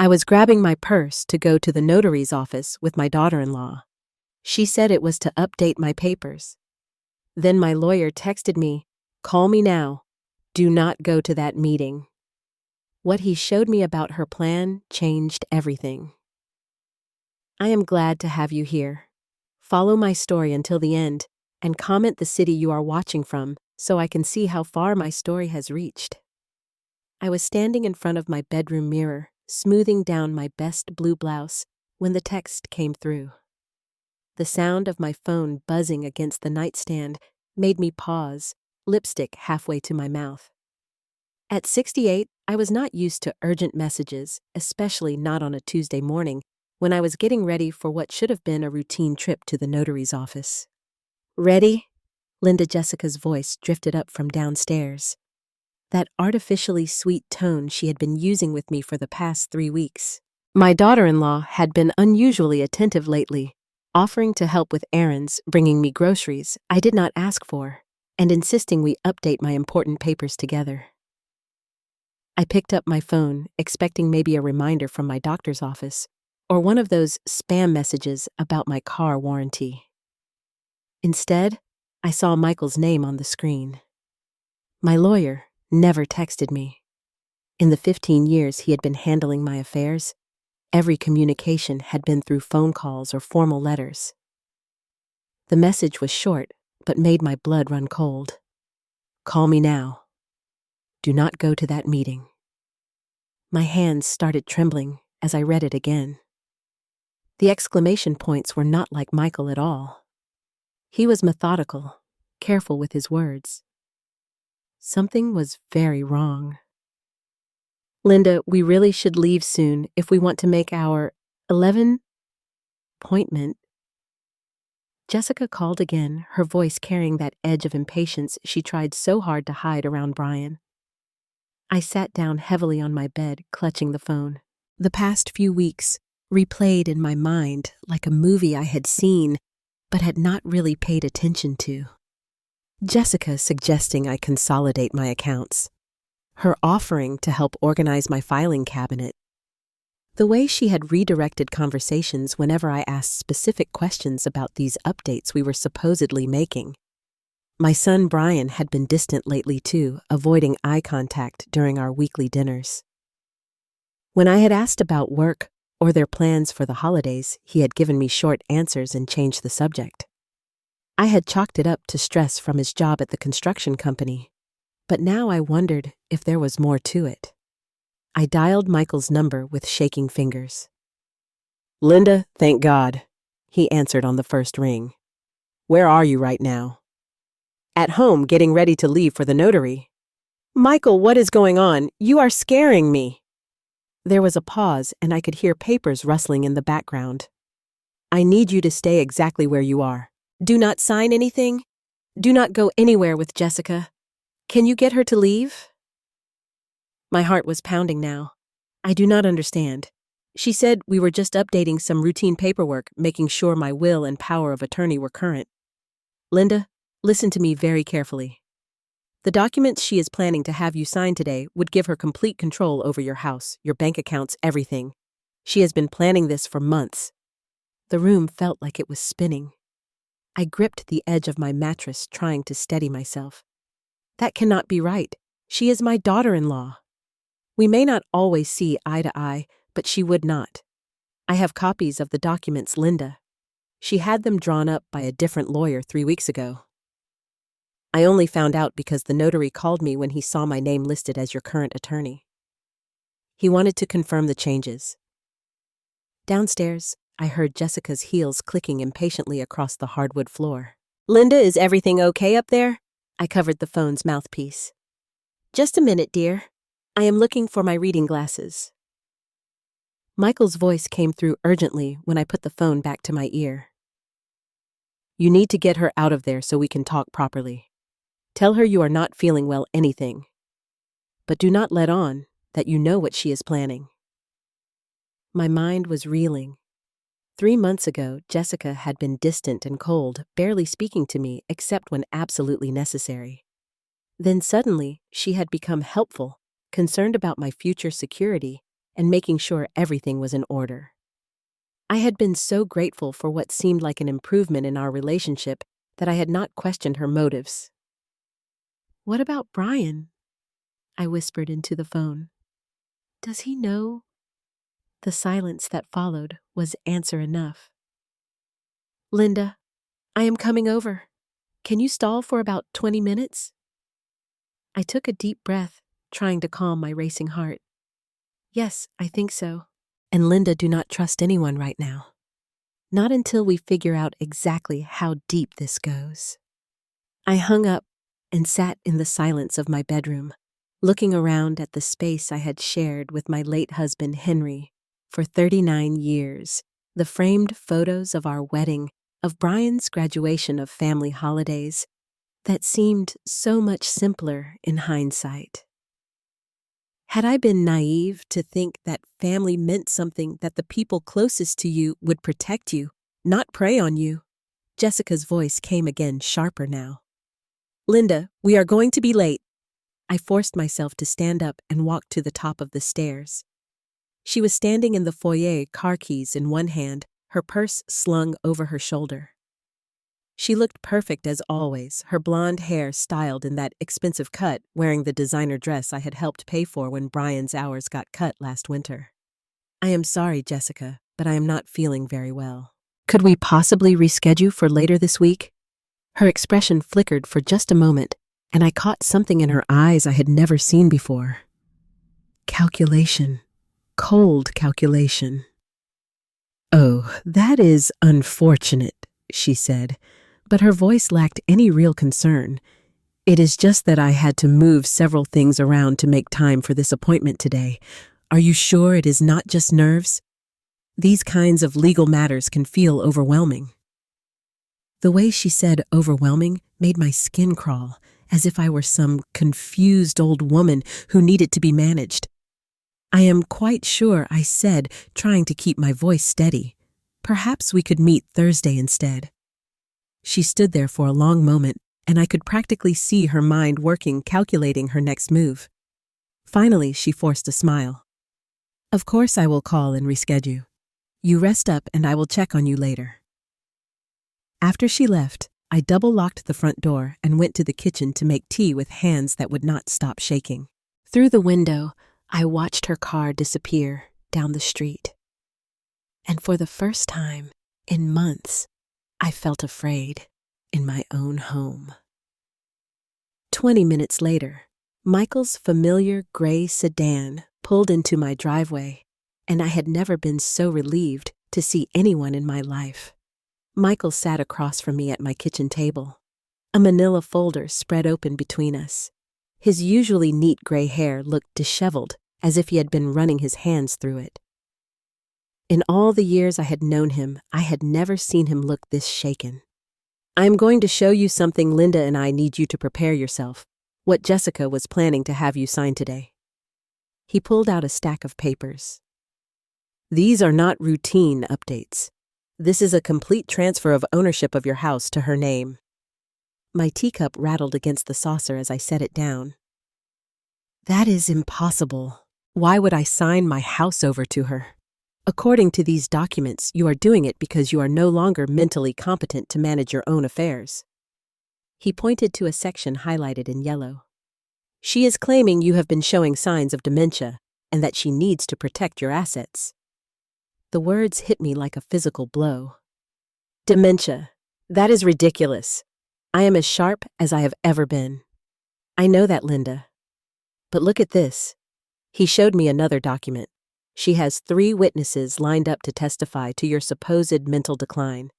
I was grabbing my purse to go to the notary's office with my daughter-in-law. She said it was to update my papers. Then my lawyer texted me, "Call me now. Do not go to that meeting." What he showed me about her plan changed everything. I am glad to have you here. Follow my story until the end and comment the city you are watching from so I can see how far my story has reached. I was standing in front of my bedroom mirror, smoothing down my best blue blouse, when the text came through. The sound of my phone buzzing against the nightstand made me pause, lipstick halfway to my mouth. At 68, I was not used to urgent messages, especially not on a Tuesday morning when I was getting ready for what should have been a routine trip to the notary's office. "Ready?" Linda Jessica's voice drifted up from downstairs. That artificially sweet tone she had been using with me for the past 3 weeks. My daughter-in-law had been unusually attentive lately, offering to help with errands, bringing me groceries I did not ask for, and insisting we update my important papers together. I picked up my phone, expecting maybe a reminder from my doctor's office, or one of those spam messages about my car warranty. Instead, I saw Michael's name on the screen. My lawyer never texted me. In the 15 years he had been handling my affairs, every communication had been through phone calls or formal letters. The message was short, but made my blood run cold. "Call me now. Do not go to that meeting." My hands started trembling as I read it again. The exclamation points were not like Michael at all. He was methodical, careful with his words. Something was very wrong. "Linda, we really should leave soon if we want to make our 11 appointment." Jessica called again, her voice carrying that edge of impatience she tried so hard to hide around Brian. I sat down heavily on my bed, clutching the phone. The past few weeks replayed in my mind like a movie I had seen but had not really paid attention to. Jessica suggesting I consolidate my accounts. Her offering to help organize my filing cabinet. The way she had redirected conversations whenever I asked specific questions about these updates we were supposedly making. My son Brian had been distant lately too, avoiding eye contact during our weekly dinners. When I had asked about work or their plans for the holidays, he had given me short answers and changed the subject. I had chalked it up to stress from his job at the construction company, but now I wondered if there was more to it. I dialed Michael's number with shaking fingers. "Linda, thank God," he answered on the first ring. "Where are you right now?" "At home, getting ready to leave for the notary." "Michael, what is going on? You are scaring me." There was a pause, and I could hear papers rustling in the background. "I need you to stay exactly where you are. Do not sign anything. Do not go anywhere with Jessica. Can you get her to leave?" My heart was pounding now. "I do not understand. She said we were just updating some routine paperwork, making sure my will and power of attorney were current." "Linda, listen to me very carefully. The documents she is planning to have you sign today would give her complete control over your house, your bank accounts, everything. She has been planning this for months." The room felt like it was spinning. I gripped the edge of my mattress, trying to steady myself. That cannot be right. She is my daughter-in-law. We may not always see eye to eye, but she would not. I have copies of the documents, Linda. She had them drawn up by a different lawyer 3 weeks ago. I only found out because the notary called me when he saw my name listed as your current attorney. He wanted to confirm the changes. Downstairs, I heard Jessica's heels clicking impatiently across the hardwood floor. "Linda, is everything okay up there?" I covered the phone's mouthpiece. "Just a minute, dear. I am looking for my reading glasses." Michael's voice came through urgently when I put the phone back to my ear. "You need to get her out of there so we can talk properly. Tell her you are not feeling well anything. But do not let on that you know what she is planning." My mind was reeling. 3 months ago, Jessica had been distant and cold, barely speaking to me except when absolutely necessary. Then suddenly, she had become helpful, concerned about my future security, and making sure everything was in order. I had been so grateful for what seemed like an improvement in our relationship that I had not questioned her motives. "What about Brian?" I whispered into the phone. "Does he know?" The silence that followed was answer enough. "Linda, I am coming over. Can you stall for about 20 minutes?" I took a deep breath, trying to calm my racing heart. "Yes, I think so. And Linda, do not trust anyone right now. Not until we figure out exactly how deep this goes." I hung up and sat in the silence of my bedroom, looking around at the space I had shared with my late husband Henry for 39 years, the framed photos of our wedding, of Brian's graduation, of family holidays that seemed so much simpler in hindsight. Had I been naive to think that family meant something, that the people closest to you would protect you, not prey on you? Jessica's voice came again, sharper now. "Linda, we are going to be late." I forced myself to stand up and walk to the top of the stairs. She was standing in the foyer, car keys in one hand, her purse slung over her shoulder. She looked perfect as always, her blonde hair styled in that expensive cut, wearing the designer dress I had helped pay for when Brian's hours got cut last winter. "I am sorry, Jessica, but I am not feeling very well. Could we possibly reschedule for later this week?" Her expression flickered for just a moment, and I caught something in her eyes I had never seen before. Calculation. Cold calculation. "Oh, that is unfortunate," she said, but her voice lacked any real concern. "It is just that I had to move several things around to make time for this appointment today. Are you sure it is not just nerves? These kinds of legal matters can feel overwhelming." The way she said overwhelming made my skin crawl, as if I were some confused old woman who needed to be managed. "I am quite sure," I said, trying to keep my voice steady. "Perhaps we could meet Thursday instead." She stood there for a long moment, and I could practically see her mind working, calculating her next move. Finally, she forced a smile. "Of course I will call and reschedule. You rest up and I will check on you later." After she left, I double-locked the front door and went to the kitchen to make tea with hands that would not stop shaking. Through the window, I watched her car disappear down the street. And for the first time in months, I felt afraid in my own home. 20 minutes later, Michael's familiar gray sedan pulled into my driveway, and I had never been so relieved to see anyone in my life. Michael sat across from me at my kitchen table, a manila folder spread open between us. His usually neat gray hair looked disheveled, as if he had been running his hands through it. In all the years I had known him, I had never seen him look this shaken. "I am going to show you something. Linda and I need you to prepare yourself. What Jessica was planning to have you sign today." He pulled out a stack of papers. "These are not routine updates. This is a complete transfer of ownership of your house to her name." My teacup rattled against the saucer as I set it down. "That is impossible. Why would I sign my house over to her? According to these documents, you are doing it because you are no longer mentally competent to manage your own affairs." He pointed to a section highlighted in yellow. "She is claiming you have been showing signs of dementia and that she needs to protect your assets." The words hit me like a physical blow. "Dementia. That is ridiculous. I am as sharp as I have ever been." "I know that, Linda. But look at this." He showed me another document. "She has 3 witnesses lined up to testify to your supposed mental decline.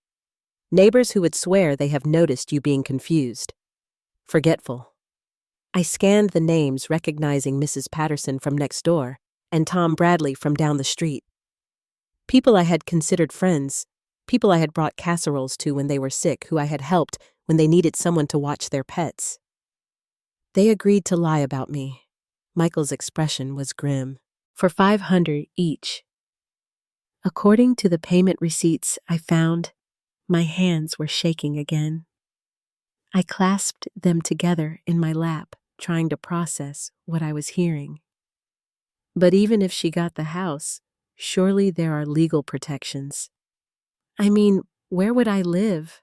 Neighbors who would swear they have noticed you being confused, forgetful." I scanned the names, recognizing Mrs. Patterson from next door and Tom Bradley from down the street. People I had considered friends, people I had brought casseroles to when they were sick, who I had helped when they needed someone to watch their pets. They agreed to lie about me. Michael's expression was grim. For $500 each. According to the payment receipts I found, my hands were shaking again. I clasped them together in my lap, trying to process what I was hearing. But even if she got the house, surely there are legal protections. I mean, where would I live?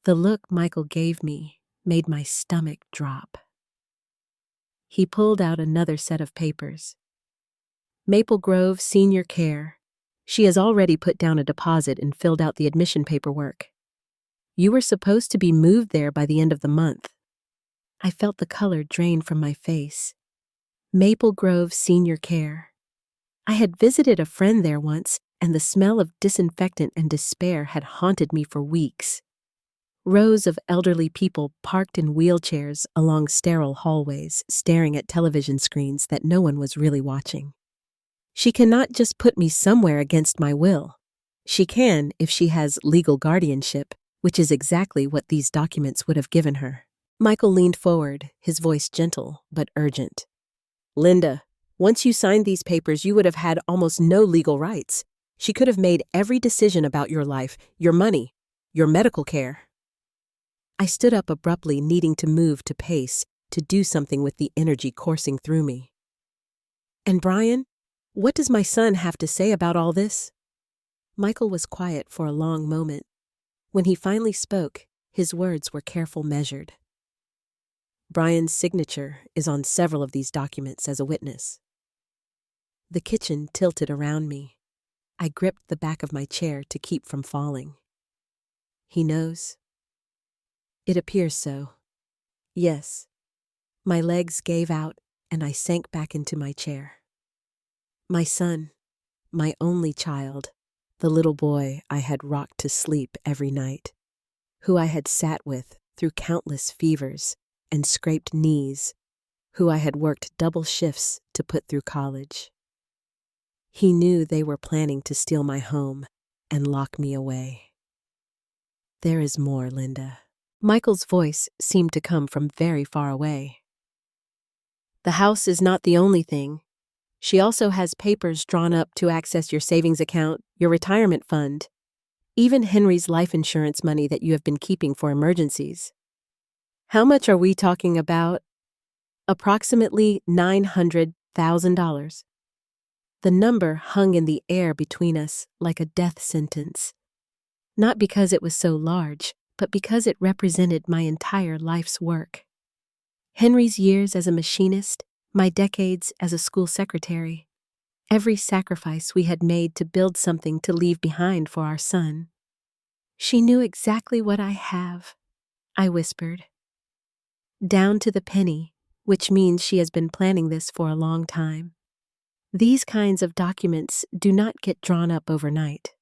The look Michael gave me made my stomach drop. He pulled out another set of papers. Maple Grove Senior Care. She has already put down a deposit and filled out the admission paperwork. You were supposed to be moved there by the end of the month. I felt the color drain from my face. Maple Grove Senior Care. I had visited a friend there once, and the smell of disinfectant and despair had haunted me for weeks. Rows of elderly people parked in wheelchairs along sterile hallways, staring at television screens that no one was really watching. She cannot just put me somewhere against my will. She can if she has legal guardianship, which is exactly what these documents would have given her. Michael leaned forward, his voice gentle but urgent. Linda, once you signed these papers, you would have had almost no legal rights. She could have made every decision about your life, your money, your medical care. I stood up abruptly, needing to move to pace, to do something with the energy coursing through me. And Brian, what does my son have to say about all this? Michael was quiet for a long moment. When he finally spoke, his words were careful, measured. Brian's signature is on several of these documents as a witness. The kitchen tilted around me. I gripped the back of my chair to keep from falling. He knows? It appears so. Yes. My legs gave out, and I sank back into my chair. My son, my only child, the little boy I had rocked to sleep every night, who I had sat with through countless fevers and scraped knees, who I had worked double shifts to put through college. He knew they were planning to steal my home and lock me away. There is more, Linda. Michael's voice seemed to come from very far away. The house is not the only thing. She also has papers drawn up to access your savings account, your retirement fund, even Henry's life insurance money that you have been keeping for emergencies. How much are we talking about? Approximately $900,000. The number hung in the air between us like a death sentence. Not because it was so large, but because it represented my entire life's work. Henry's years as a machinist, my decades as a school secretary, every sacrifice we had made to build something to leave behind for our son. She knew exactly what I have, I whispered. Down to the penny, which means she has been planning this for a long time. These kinds of documents do not get drawn up overnight.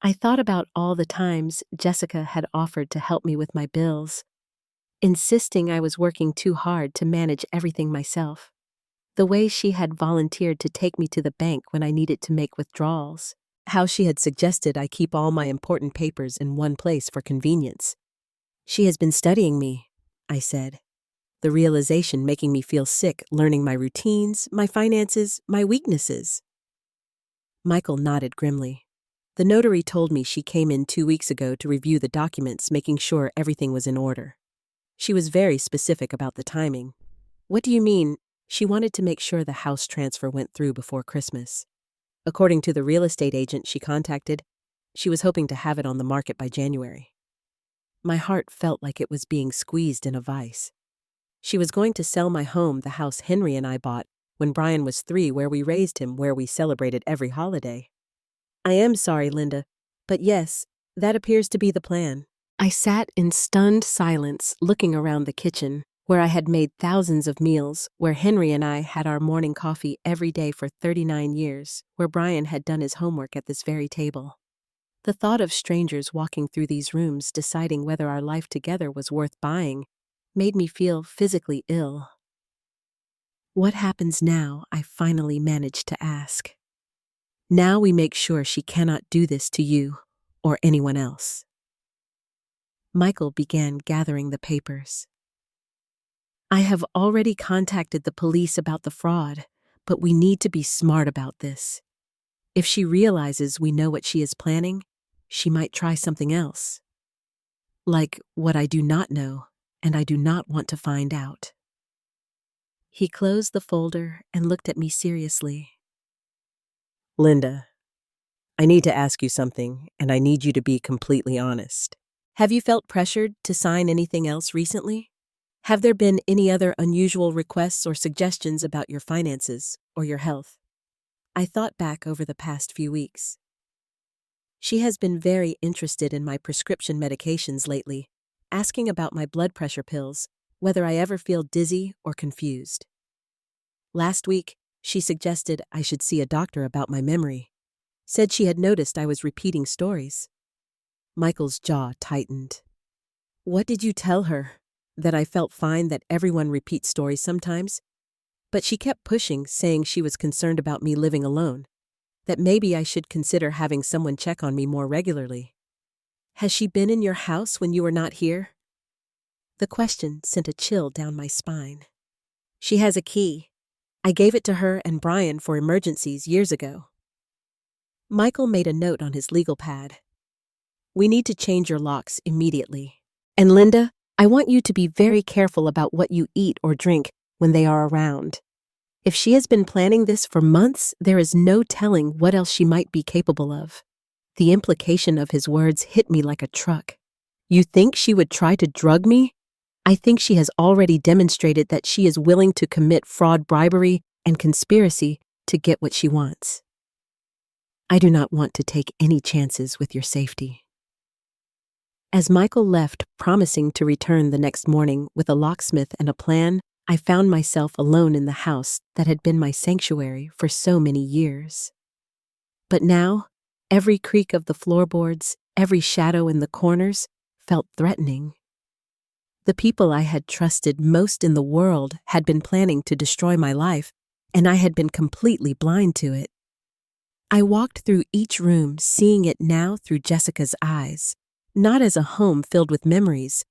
I thought about all the times Jessica had offered to help me with my bills, insisting I was working too hard to manage everything myself. The way she had volunteered to take me to the bank when I needed to make withdrawals. How she had suggested I keep all my important papers in one place for convenience. She has been studying me, I said, the realization making me feel sick, learning my routines, my finances, my weaknesses. Michael nodded grimly. The notary told me she came in 2 weeks ago to review the documents, making sure everything was in order. She was very specific about the timing. What do you mean? She wanted to make sure the house transfer went through before Christmas. According to the real estate agent she contacted, she was hoping to have it on the market by January. My heart felt like it was being squeezed in a vice. She was going to sell my home, the house Henry and I bought when Brian was 3, where we raised him, where we celebrated every holiday. I am sorry, Linda, but yes, that appears to be the plan. I sat in stunned silence, looking around the kitchen, where I had made thousands of meals, where Henry and I had our morning coffee every day for 39 years, where Brian had done his homework at this very table. The thought of strangers walking through these rooms deciding whether our life together was worth buying made me feel physically ill. What happens now? I finally managed to ask. Now we make sure she cannot do this to you or anyone else. Michael began gathering the papers. I have already contacted the police about the fraud, but we need to be smart about this. If she realizes we know what she is planning, she might try something else. Like what I do not know, and I do not want to find out. He closed the folder and looked at me seriously. "Linda, I need to ask you something, and I need you to be completely honest. Have you felt pressured to sign anything else recently? Have there been any other unusual requests or suggestions about your finances or your health?" I thought back over the past few weeks. She has been very interested in my prescription medications lately, asking about my blood pressure pills, whether I ever feel dizzy or confused. Last week, she suggested I should see a doctor about my memory. Said she had noticed I was repeating stories. Michael's jaw tightened. "What did you tell her? That I felt fine that everyone repeats stories sometimes?" But she kept pushing, saying she was concerned about me living alone, that maybe I should consider having someone check on me more regularly. "Has she been in your house when you were not here?" The question sent a chill down my spine. "She has a key. I gave it to her and Brian for emergencies years ago." Michael made a note on his legal pad. "We need to change your locks immediately. And Linda, I want you to be very careful about what you eat or drink when they are around. If she has been planning this for months, there is no telling what else she might be capable of." The implication of his words hit me like a truck. "You think she would try to drug me? I think she has already demonstrated that she is willing to commit fraud, bribery, and conspiracy to get what she wants. I do not want to take any chances with your safety." As Michael left, promising to return the next morning with a locksmith and a plan, I found myself alone in the house that had been my sanctuary for so many years. But now, every creak of the floorboards, every shadow in the corners, felt threatening. The people I had trusted most in the world had been planning to destroy my life, and I had been completely blind to it. I walked through each room, seeing it now through Jessica's eyes, not as a home filled with memories,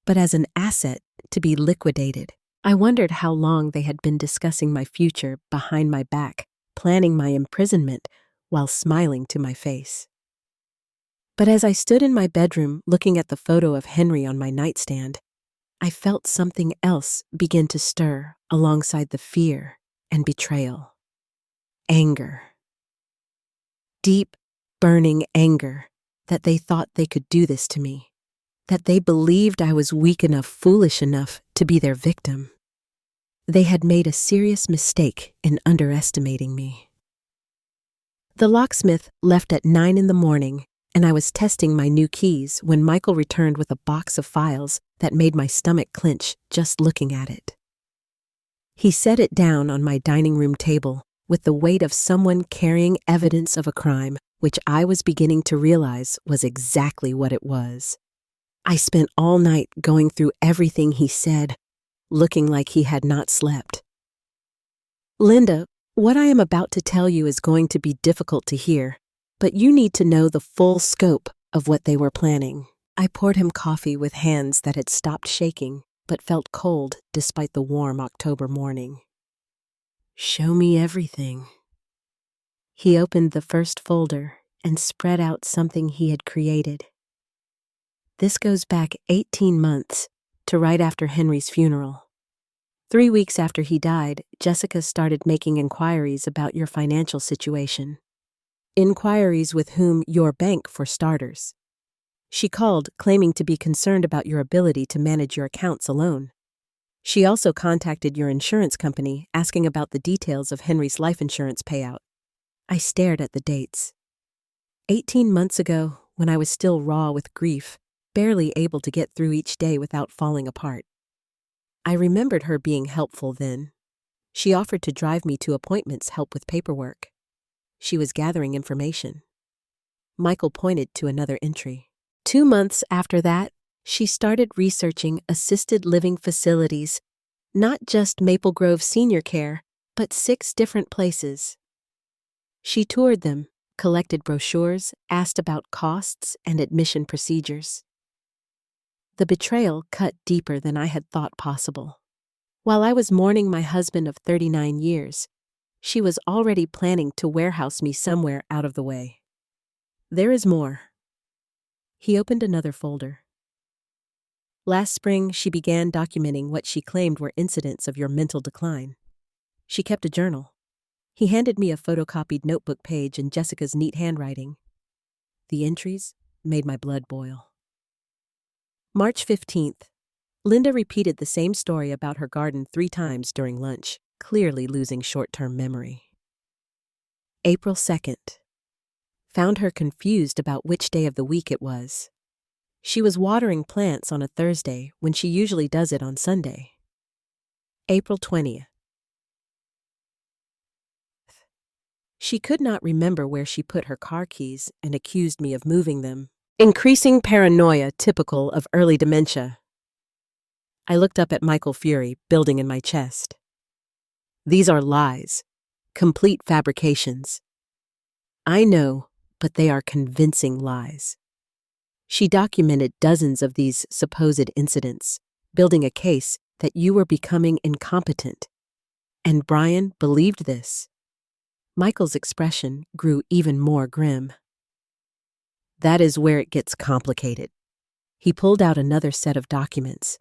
but as an asset to be liquidated. I wondered how long they had been discussing my future behind my back, planning my imprisonment while smiling to my face. But as I stood in my bedroom looking at the photo of Henry on my nightstand, I felt something else begin to stir alongside the fear and betrayal. Anger. Deep, burning anger that they thought they could do this to me, that they believed I was weak enough, foolish enough to be their victim. They had made a serious mistake in underestimating me. The locksmith left at 9 in the morning, and I was testing my new keys when Michael returned with a box of files that made my stomach clench just looking at it. He set it down on my dining room table with the weight of someone carrying evidence of a crime, which I was beginning to realize was exactly what it was. I spent all night going through everything he said, looking like he had not slept. "Linda, what I am about to tell you is going to be difficult to hear, but you need to know the full scope of what they were planning." I poured him coffee with hands that had stopped shaking but felt cold despite the warm October morning. "Show me everything." He opened the first folder and spread out something he had created. This goes back 18 months to right after Henry's funeral. 3 weeks after he died, Jessica started making inquiries about your financial situation. Inquiries with whom? Your bank, for starters. She called, claiming to be concerned about your ability to manage your accounts alone. She also contacted your insurance company, asking about the details of Henry's life insurance payout. I stared at the dates. 18 months ago, when I was still raw with grief, barely able to get through each day without falling apart. I remembered her being helpful then. She offered to drive me to appointments, help with paperwork. She was gathering information. Michael pointed to another entry. 2 months after that, she started researching assisted living facilities, not just Maple Grove Senior Care, but 6 different places. She toured them, collected brochures, asked about costs and admission procedures. The betrayal cut deeper than I had thought possible. While I was mourning my husband of 39 years, she was already planning to warehouse me somewhere out of the way. There is more. He opened another folder. Last spring, she began documenting what she claimed were incidents of your mental decline. She kept a journal. He handed me a photocopied notebook page in Jessica's neat handwriting. The entries made my blood boil. March 15th. Linda repeated the same story about her garden 3 times during lunch, clearly losing short-term memory. April 2nd. Found her confused about which day of the week it was. She was watering plants on a Thursday when she usually does it on Sunday. April 20th. She could not remember where she put her car keys and accused me of moving them. Increasing paranoia typical of early dementia. I looked up at Michael Fury, building in my chest. These are lies, complete fabrications. I know, but they are convincing lies. She documented dozens of these supposed incidents, building a case that you were becoming incompetent. And Brian believed this. Michael's expression grew even more grim. That is where it gets complicated. He pulled out another set of documents.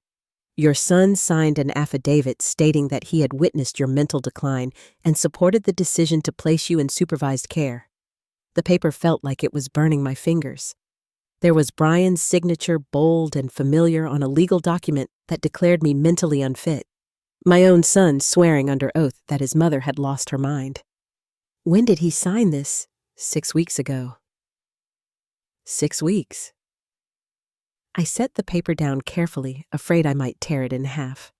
Your son signed an affidavit stating that he had witnessed your mental decline and supported the decision to place you in supervised care. The paper felt like it was burning my fingers. There was Brian's signature, bold and familiar, on a legal document that declared me mentally unfit. My own son swearing under oath that his mother had lost her mind. When did he sign this? 6 weeks ago. 6 weeks. I set the paper down carefully, afraid I might tear it in half.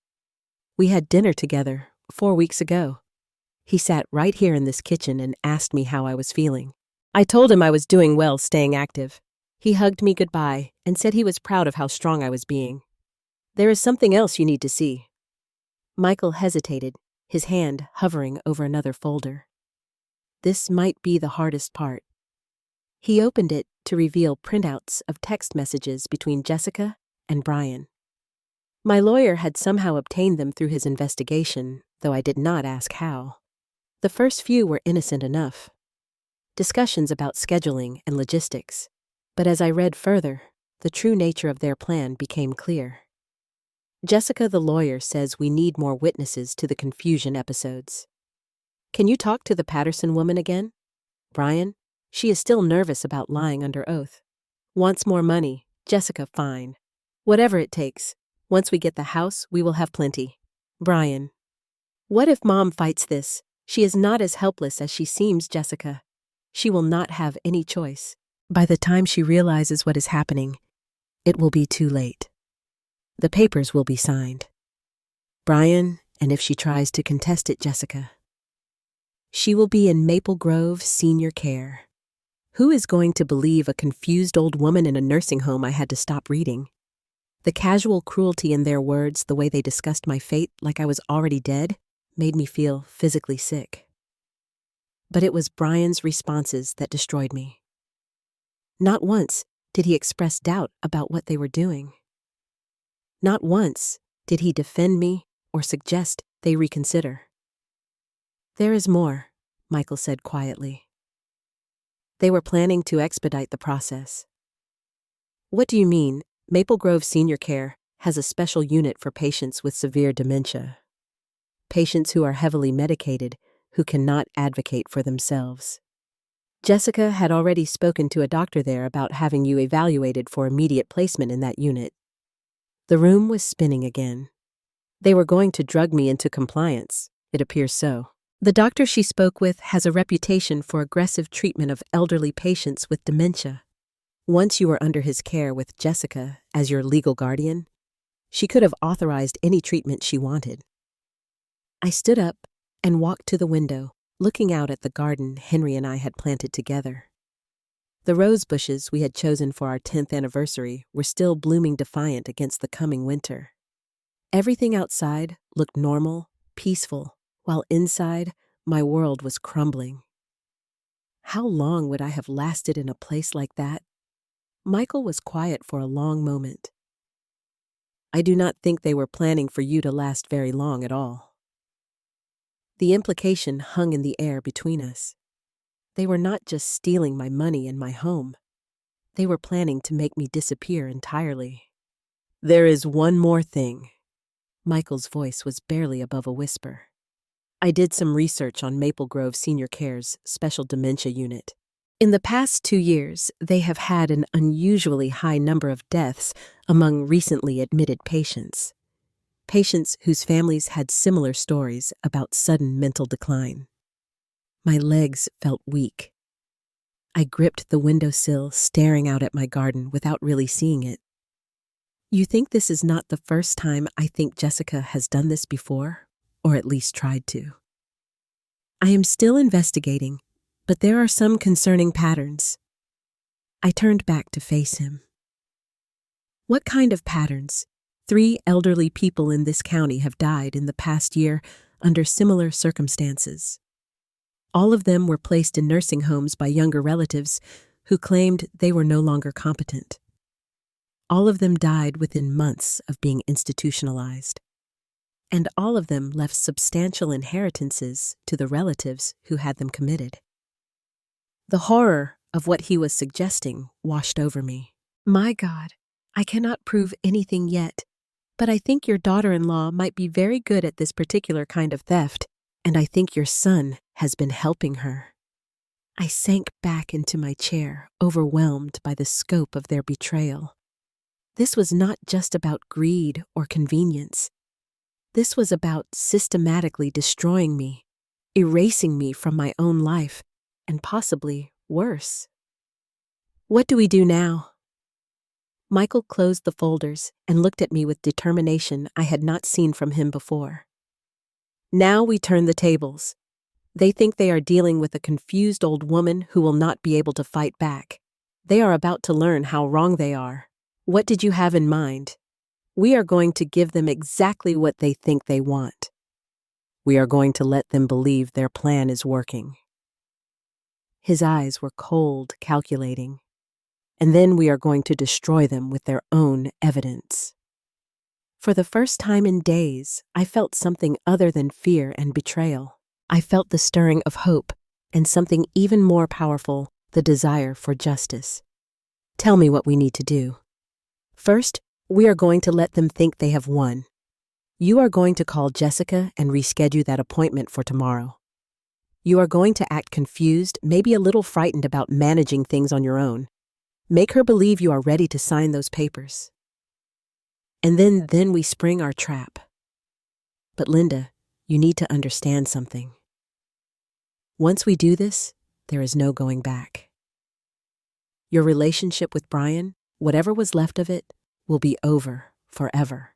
We had dinner together 4 weeks ago. He sat right here in this kitchen and asked me how I was feeling. I told him I was doing well staying active. He hugged me goodbye and said he was proud of how strong I was being. There is something else you need to see. Michael hesitated, his hand hovering over another folder. This might be the hardest part. He opened it to reveal printouts of text messages between Jessica and Brian. My lawyer had somehow obtained them through his investigation, though I did not ask how. The first few were innocent enough. Discussions about scheduling and logistics. But as I read further, the true nature of their plan became clear. Jessica, the lawyer, says we need more witnesses to the confusion episodes. Can you talk to the Patterson woman again? Brian? She is still nervous about lying under oath. Wants more money. Jessica, fine. Whatever it takes. Once we get the house, we will have plenty. Brian. What if Mom fights this? She is not as helpless as she seems, Jessica. She will not have any choice. By the time she realizes what is happening, it will be too late. The papers will be signed. Brian, and if she tries to contest it, Jessica. She will be in Maple Grove senior care. Who is going to believe a confused old woman in a nursing home I had to stop reading? The casual cruelty in their words, the way they discussed my fate like I was already dead, made me feel physically sick. But it was Brian's responses that destroyed me. Not once did he express doubt about what they were doing. Not once did he defend me or suggest they reconsider. There is more, Michael said quietly. They were planning to expedite the process. What do you mean? Maple Grove Senior Care has a special unit for patients with severe dementia. Patients who are heavily medicated, who cannot advocate for themselves. Jessica had already spoken to a doctor there about having you evaluated for immediate placement in that unit. The room was spinning again. They were going to drug me into compliance. It appears so. The doctor she spoke with has a reputation for aggressive treatment of elderly patients with dementia. Once you were under his care with Jessica as your legal guardian, she could have authorized any treatment she wanted. I stood up and walked to the window, looking out at the garden Henry and I had planted together. The rose bushes we had chosen for our 10th anniversary were still blooming defiant against the coming winter. Everything outside looked normal, peaceful, while inside, my world was crumbling. How long would I have lasted in a place like that? Michael was quiet for a long moment. I do not think they were planning for you to last very long at all. The implication hung in the air between us. They were not just stealing my money and my home. They were planning to make me disappear entirely. There is one more thing. Michael's voice was barely above a whisper. I did some research on Maple Grove Senior Care's special dementia unit. In the past 2 years, they have had an unusually high number of deaths among recently admitted patients. Patients whose families had similar stories about sudden mental decline. My legs felt weak. I gripped the windowsill, staring out at my garden without really seeing it. You think this is not the first time I think Jessica has done this before, or at least tried to. I am still investigating, but there are some concerning patterns. I turned back to face him. What kind of patterns? 3 elderly people in this county have died in the past year under similar circumstances. All of them were placed in nursing homes by younger relatives who claimed they were no longer competent. All of them died within months of being institutionalized. And all of them left substantial inheritances to the relatives who had them committed. The horror of what he was suggesting washed over me. My God, I cannot prove anything yet, but I think your daughter-in-law might be very good at this particular kind of theft, and I think your son has been helping her. I sank back into my chair, overwhelmed by the scope of their betrayal. This was not just about greed or convenience. This was about systematically destroying me, erasing me from my own life, and possibly worse. What do we do now? Michael closed the folders and looked at me with determination I had not seen from him before. Now we turn the tables. They think they are dealing with a confused old woman who will not be able to fight back. They are about to learn how wrong they are. What did you have in mind? We are going to give them exactly what they think they want. We are going to let them believe their plan is working. His eyes were cold, calculating. And then we are going to destroy them with their own evidence. For the first time in days, I felt something other than fear and betrayal. I felt the stirring of hope and something even more powerful, the desire for justice. Tell me what we need to do. First, we are going to let them think they have won. You are going to call Jessica and reschedule that appointment for tomorrow. You are going to act confused, maybe a little frightened about managing things on your own. Make her believe you are ready to sign those papers. And then we spring our trap. But Linda, you need to understand something. Once we do this, there is no going back. Your relationship with Brian, whatever was left of it, will be over forever.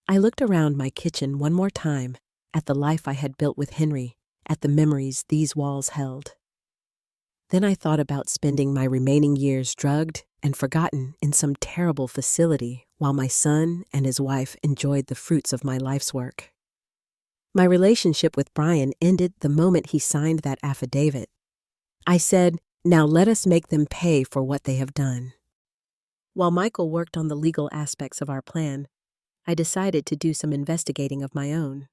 I looked around my kitchen one more time at the life I had built with Henry, at the memories these walls held. Then I thought about spending my remaining years drugged and forgotten in some terrible facility while my son and his wife enjoyed the fruits of my life's work. My relationship with Brian ended the moment he signed that affidavit. I said, now let us make them pay for what they have done. While Michael worked on the legal aspects of our plan, I decided to do some investigating of my own.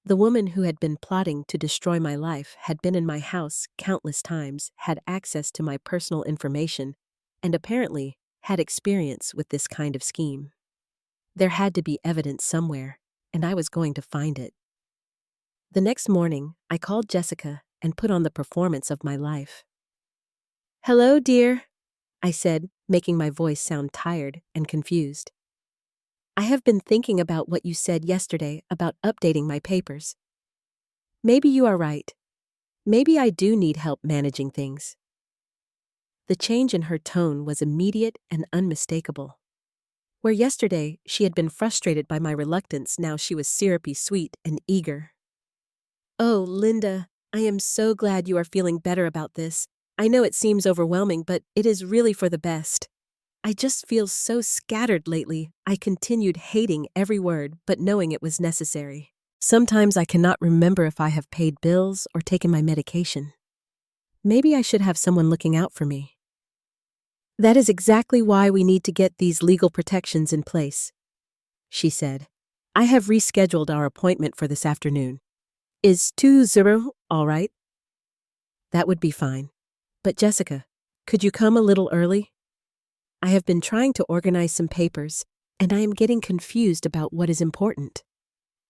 The woman who had been plotting to destroy my life had been in my house countless times, had access to my personal information, and apparently had experience with this kind of scheme. There had to be evidence somewhere, and I was going to find it. The next morning, I called Jessica and put on the performance of my life. "Hello, dear," I said, making my voice sound tired and confused. "I have been thinking about what you said yesterday about updating my papers. Maybe you are right. Maybe I do need help managing things." The change in her tone was immediate and unmistakable. Where yesterday she had been frustrated by my reluctance, now she was syrupy sweet and eager. "Oh, Linda, I am so glad you are feeling better about this. I know it seems overwhelming, but it is really for the best. I just feel so scattered lately." I continued, hating every word, but knowing it was necessary. Sometimes I cannot remember if I have paid bills or taken my medication. Maybe I should have someone looking out for me. "That is exactly why we need to get these legal protections in place," she said. "I have rescheduled our appointment for this afternoon. Is 2:00 all right?" "That would be fine. But Jessica, could you come a little early?" I have been trying to organize some papers, and I am getting confused about what is important.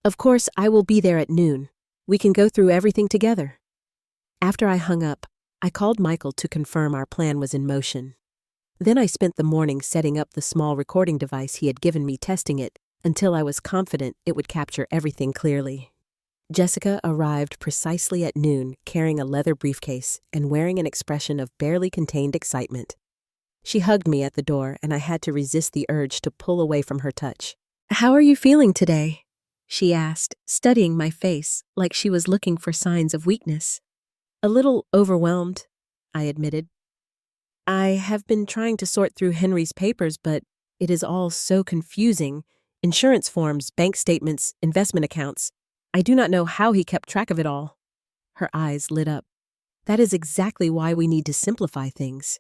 Of course, I will be there at noon. We can go through everything together. After I hung up, I called Michael to confirm our plan was in motion. Then I spent the morning setting up the small recording device he had given me, testing it until I was confident it would capture everything clearly. Jessica arrived precisely at noon, carrying a leather briefcase and wearing an expression of barely contained excitement. She hugged me at the door, and I had to resist the urge to pull away from her touch. "How are you feeling today?" she asked, studying my face like she was looking for signs of weakness. "A little overwhelmed," I admitted. "I have been trying to sort through Henry's papers, but it is all so confusing. Insurance forms, bank statements, investment accounts. I do not know how he kept track of it all." Her eyes lit up. "That is exactly why we need to simplify things.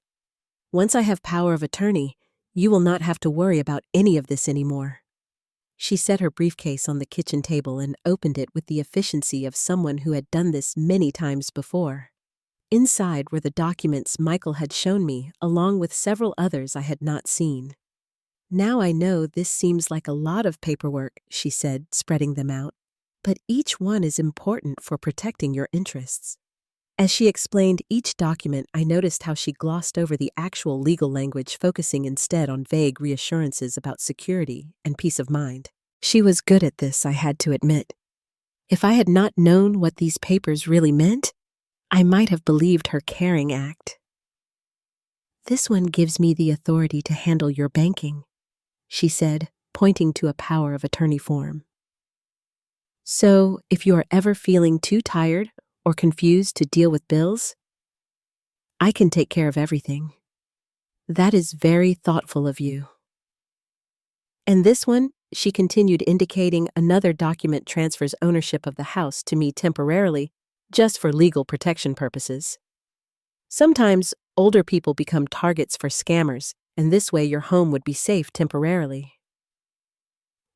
Once I have power of attorney, you will not have to worry about any of this anymore." She set her briefcase on the kitchen table and opened it with the efficiency of someone who had done this many times before. Inside were the documents Michael had shown me, along with several others I had not seen. "Now I know this seems like a lot of paperwork," she said, spreading them out. "But each one is important for protecting your interests." As she explained each document, I noticed how she glossed over the actual legal language, focusing instead on vague reassurances about security and peace of mind. She was good at this, I had to admit. If I had not known what these papers really meant, I might have believed her caring act. "This one gives me the authority to handle your banking," she said, pointing to a power of attorney form. "So, if you are ever feeling too tired or confused to deal with bills, I can take care of everything. That is very thoughtful of you." "And this one," she continued, indicating another document, transfers ownership of the house to me temporarily, just for legal protection purposes. Sometimes older people become targets for scammers, and this way your home would be safe temporarily."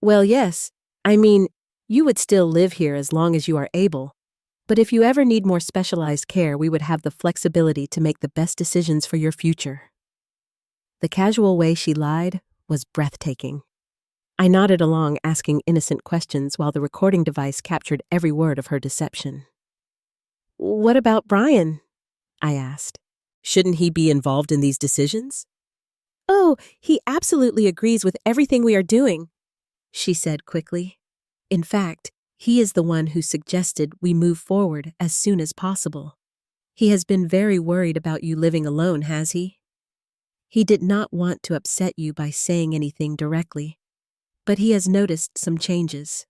"Well, yes. I mean, you would still live here as long as you are able. But if you ever need more specialized care, we would have the flexibility to make the best decisions for your future." The casual way she lied was breathtaking. I nodded along, asking innocent questions while the recording device captured every word of her deception. "What about Brian?" I asked. "Shouldn't he be involved in these decisions?" "Oh, he absolutely agrees with everything we are doing," she said quickly. "In fact, he is the one who suggested we move forward as soon as possible. He has been very worried about you living alone, has he? He did not want to upset you by saying anything directly, but he has noticed some changes.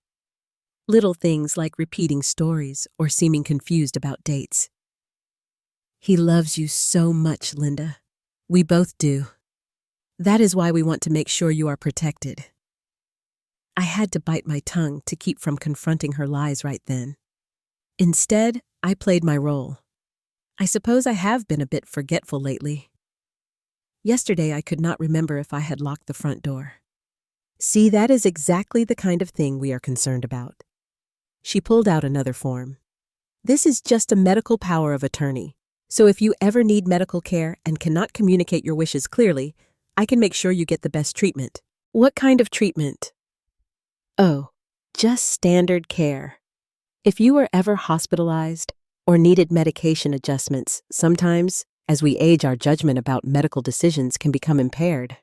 Little things like repeating stories or seeming confused about dates. He loves you so much, Linda. We both do. That is why we want to make sure you are protected." I had to bite my tongue to keep from confronting her lies right then. Instead, I played my role. I suppose I have been a bit forgetful lately. Yesterday, I could not remember if I had locked the front door. "See, that is exactly the kind of thing we are concerned about." She pulled out another form. "This is just a medical power of attorney, so if you ever need medical care and cannot communicate your wishes clearly, I can make sure you get the best treatment." "What kind of treatment?" "Oh, just standard care. If you were ever hospitalized or needed medication adjustments, sometimes, as we age, our judgment about medical decisions can become impaired."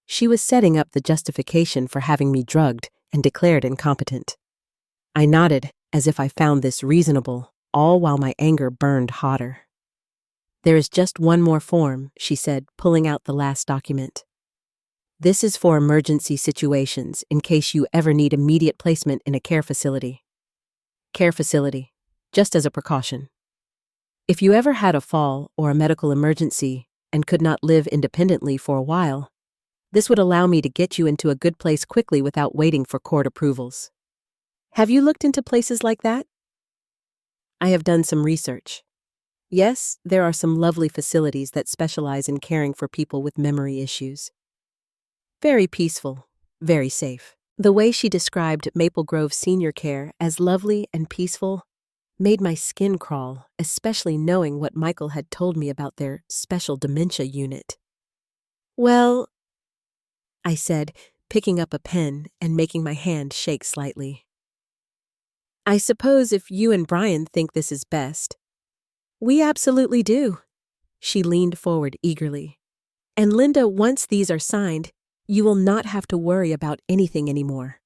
She was setting up the justification for having me drugged and declared incompetent. I nodded as if I found this reasonable, all while my anger burned hotter. "There is just one more form," she said, pulling out the last document. "This is for emergency situations, in case you ever need immediate placement in a care facility. Care facility, just as a precaution. If you ever had a fall or a medical emergency and could not live independently for a while, this would allow me to get you into a good place quickly without waiting for court approvals. Have you looked into places like that?" I have done some research. Yes, there are some lovely facilities that specialize in caring for people with memory issues. Very peaceful, very safe. The way she described Maple Grove Senior Care as lovely and peaceful made my skin crawl, especially knowing what Michael had told me about their special dementia unit. Well, I said, picking up a pen and making my hand shake slightly. I suppose if you and Brian think this is best. We absolutely do. She leaned forward eagerly. And Linda, once these are signed, you will not have to worry about anything anymore.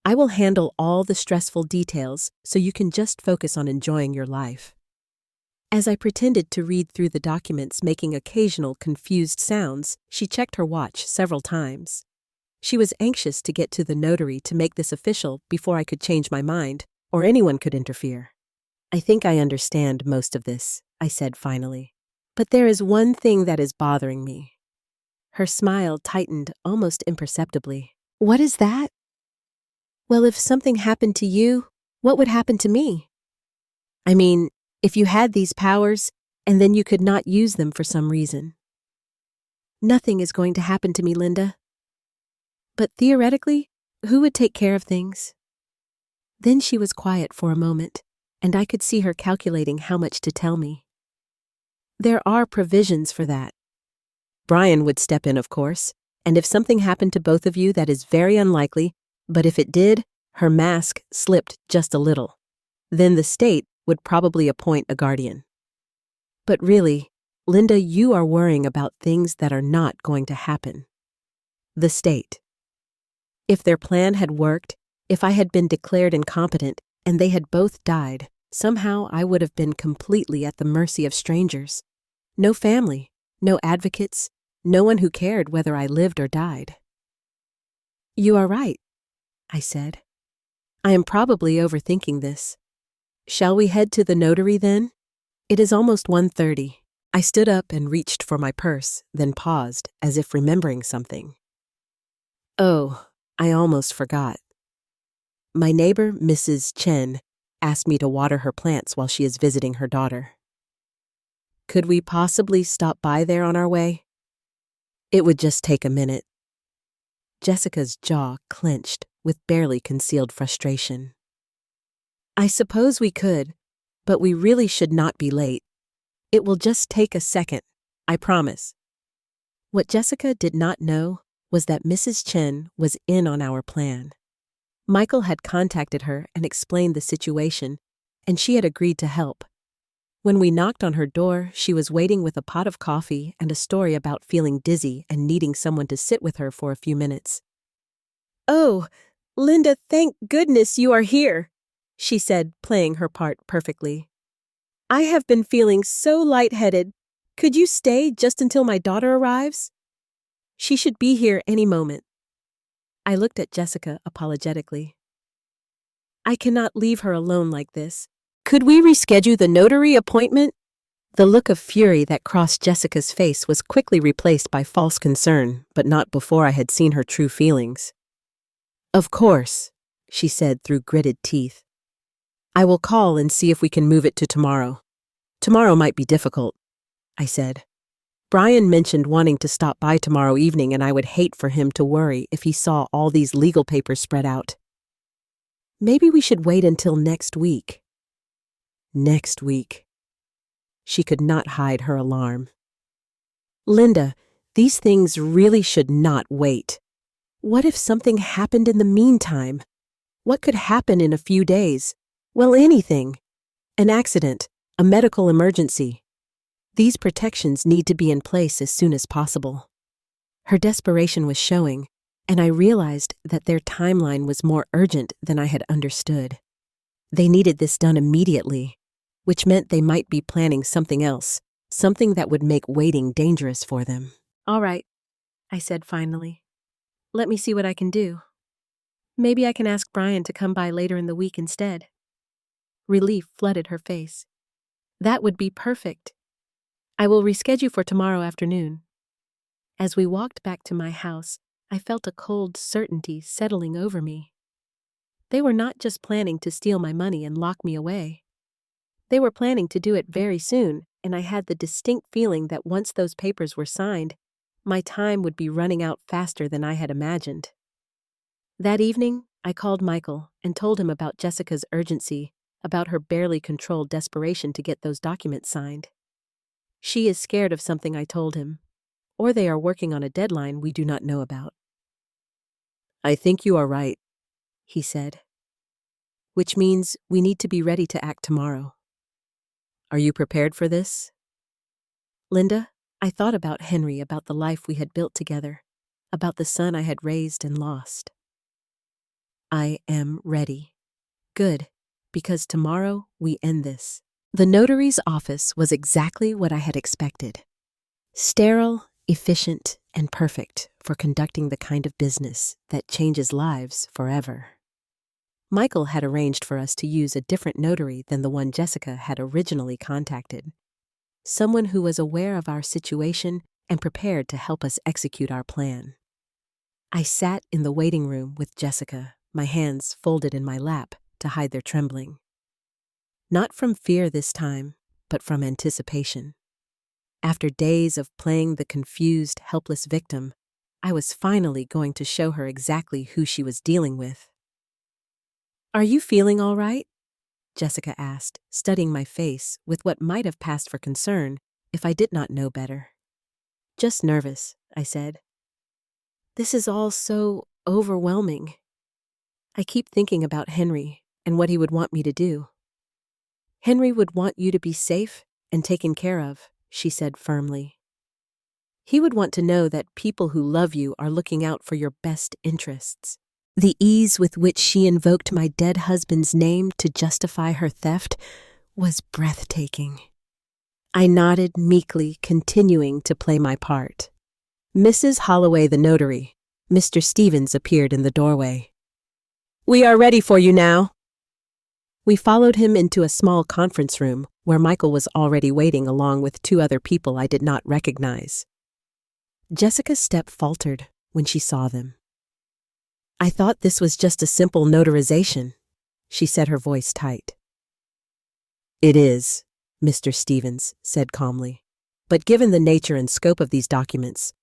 I will handle all the stressful details so you can just focus on enjoying your life. As I pretended to read through the documents, making occasional confused sounds, she checked her watch several times. She was anxious to get to the notary to make this official before I could change my mind, or anyone could interfere. I think I understand most of this, I said finally. But there is one thing that is bothering me. Her smile tightened almost imperceptibly. What is that? Well, if something happened to you, what would happen to me? I mean, if you had these powers, and then you could not use them for some reason. Nothing is going to happen to me, Linda. But theoretically, who would take care of things? Then she was quiet for a moment, and I could see her calculating how much to tell me. There are provisions for that. Brian would step in, of course, and if something happened to both of you, that is very unlikely, but if it did, her mask slipped just a little. Then the state would probably appoint a guardian. But really, Linda, you are worrying about things that are not going to happen. The state. If their plan had worked, if I had been declared incompetent and they had both died, somehow I would have been completely at the mercy of strangers. No family, no advocates, no one who cared whether I lived or died. You are right, I said. I am probably overthinking this. Shall we head to the notary then? It is almost 1:30. I stood up and reached for my purse, then paused, as if remembering something. Oh, I almost forgot. My neighbor, Mrs. Chen, asked me to water her plants while she is visiting her daughter. Could we possibly stop by there on our way? It would just take a minute. Jessica's jaw clenched with barely concealed frustration. I suppose we could, but we really should not be late. It will just take a second, I promise. What Jessica did not know was that Mrs. Chen was in on our plan. Michael had contacted her and explained the situation, and she had agreed to help. When we knocked on her door, she was waiting with a pot of coffee and a story about feeling dizzy and needing someone to sit with her for a few minutes. Oh, Linda, thank goodness you are here, she said, playing her part perfectly. I have been feeling so lightheaded. Could you stay just until my daughter arrives? She should be here any moment. I looked at Jessica apologetically. I cannot leave her alone like this. Could we reschedule the notary appointment? The look of fury that crossed Jessica's face was quickly replaced by false concern, but not before I had seen her true feelings. Of course, she said through gritted teeth. I will call and see if we can move it to tomorrow. Tomorrow might be difficult, I said. Brian mentioned wanting to stop by tomorrow evening, and I would hate for him to worry if he saw all these legal papers spread out. Maybe we should wait until next week. Next week. She could not hide her alarm. Linda, these things really should not wait. What if something happened in the meantime? What could happen in a few days? Well, anything. An accident, a medical emergency. These protections need to be in place as soon as possible. Her desperation was showing, and I realized that their timeline was more urgent than I had understood. They needed this done immediately, which meant they might be planning something else, something that would make waiting dangerous for them. All right, I said finally. Let me see what I can do. Maybe I can ask Brian to come by later in the week instead. Relief flooded her face. That would be perfect. I will reschedule for tomorrow afternoon. As we walked back to my house, I felt a cold certainty settling over me. They were not just planning to steal my money and lock me away. They were planning to do it very soon, and I had the distinct feeling that once those papers were signed, my time would be running out faster than I had imagined. That evening, I called Michael and told him about Jessica's urgency, about her barely controlled desperation to get those documents signed. She is scared of something, I told him. or they are working on a deadline we do not know about. I think you are right, he said. Which means we need to be ready to act tomorrow. Are you prepared for this? Linda, I thought about Henry, about the life we had built together, about the son I had raised and lost. I am ready. Good, because tomorrow we end this. The notary's office was exactly what I had expected. Sterile, efficient, and perfect for conducting the kind of business that changes lives forever. Michael had arranged for us to use a different notary than the one Jessica had originally contacted. Someone who was aware of our situation and prepared to help us execute our plan. I sat in the waiting room with Jessica, my hands folded in my lap to hide their trembling. Not from fear this time, but from anticipation. After days of playing the confused, helpless victim, I was finally going to show her exactly who she was dealing with. Are you feeling all right? Jessica asked, studying my face with what might have passed for concern if I did not know better. Just nervous, I said. This is all so overwhelming. I keep thinking about Henry and what he would want me to do. Henry would want you to be safe and taken care of, she said firmly. He would want to know that people who love you are looking out for your best interests. The ease with which she invoked my dead husband's name to justify her theft was breathtaking. I nodded meekly, continuing to play my part. Mrs. Holloway, the notary, Mr. Stevens appeared in the doorway. We are ready for you now. We followed him into a small conference room where Michael was already waiting along with 2 other people I did not recognize. Jessica's step faltered when she saw them. I thought this was just a simple notarization, she said, her voice tight. It is, Mr. Stevens said calmly, but given the nature and scope of these documents,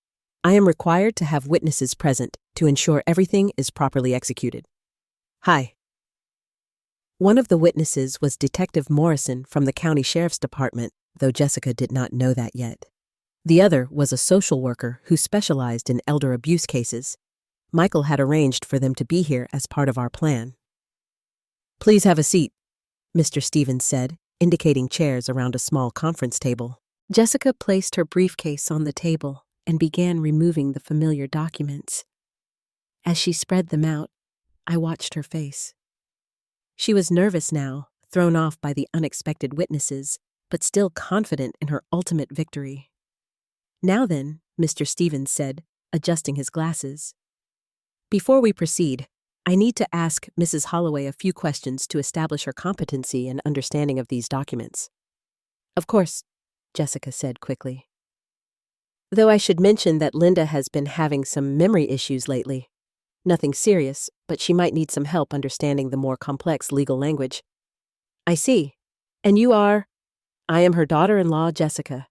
I am required to have witnesses present to ensure everything is properly executed. Hi. One of the witnesses was Detective Morrison from the County Sheriff's Department, though Jessica did not know that yet. The other was a social worker who specialized in elder abuse cases. Michael had arranged for them to be here as part of our plan. Please have a seat, Mr. Stevens said, indicating chairs around a small conference table. Jessica placed her briefcase on the table and began removing the familiar documents. As she spread them out, I watched her face. She was nervous now, thrown off by the unexpected witnesses, but still confident in her ultimate victory. Now then, Mr. Stevens said, adjusting his glasses. Before we proceed, I need to ask Mrs. Holloway a few questions to establish her competency and understanding of these documents. Of course, Jessica said quickly. Though I should mention that Linda has been having some memory issues lately. Nothing serious, but she might need some help understanding the more complex legal language. I see. And you are? I am her daughter-in-law, Jessica.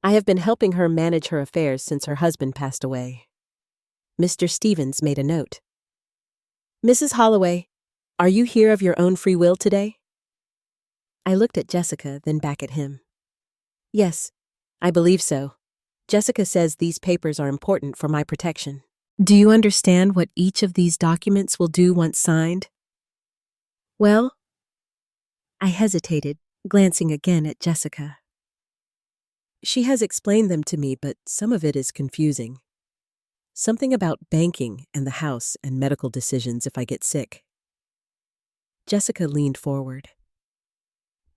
I have been helping her manage her affairs since her husband passed away. Mr. Stevens made a note. Mrs. Holloway, are you here of your own free will today? I looked at Jessica, then back at him. Yes, I believe so. Jessica says these papers are important for my protection. Do you understand what each of these documents will do once signed? Well, I hesitated, glancing again at Jessica. She has explained them to me, but some of it is confusing. Something about banking and the house and medical decisions if I get sick. Jessica leaned forward.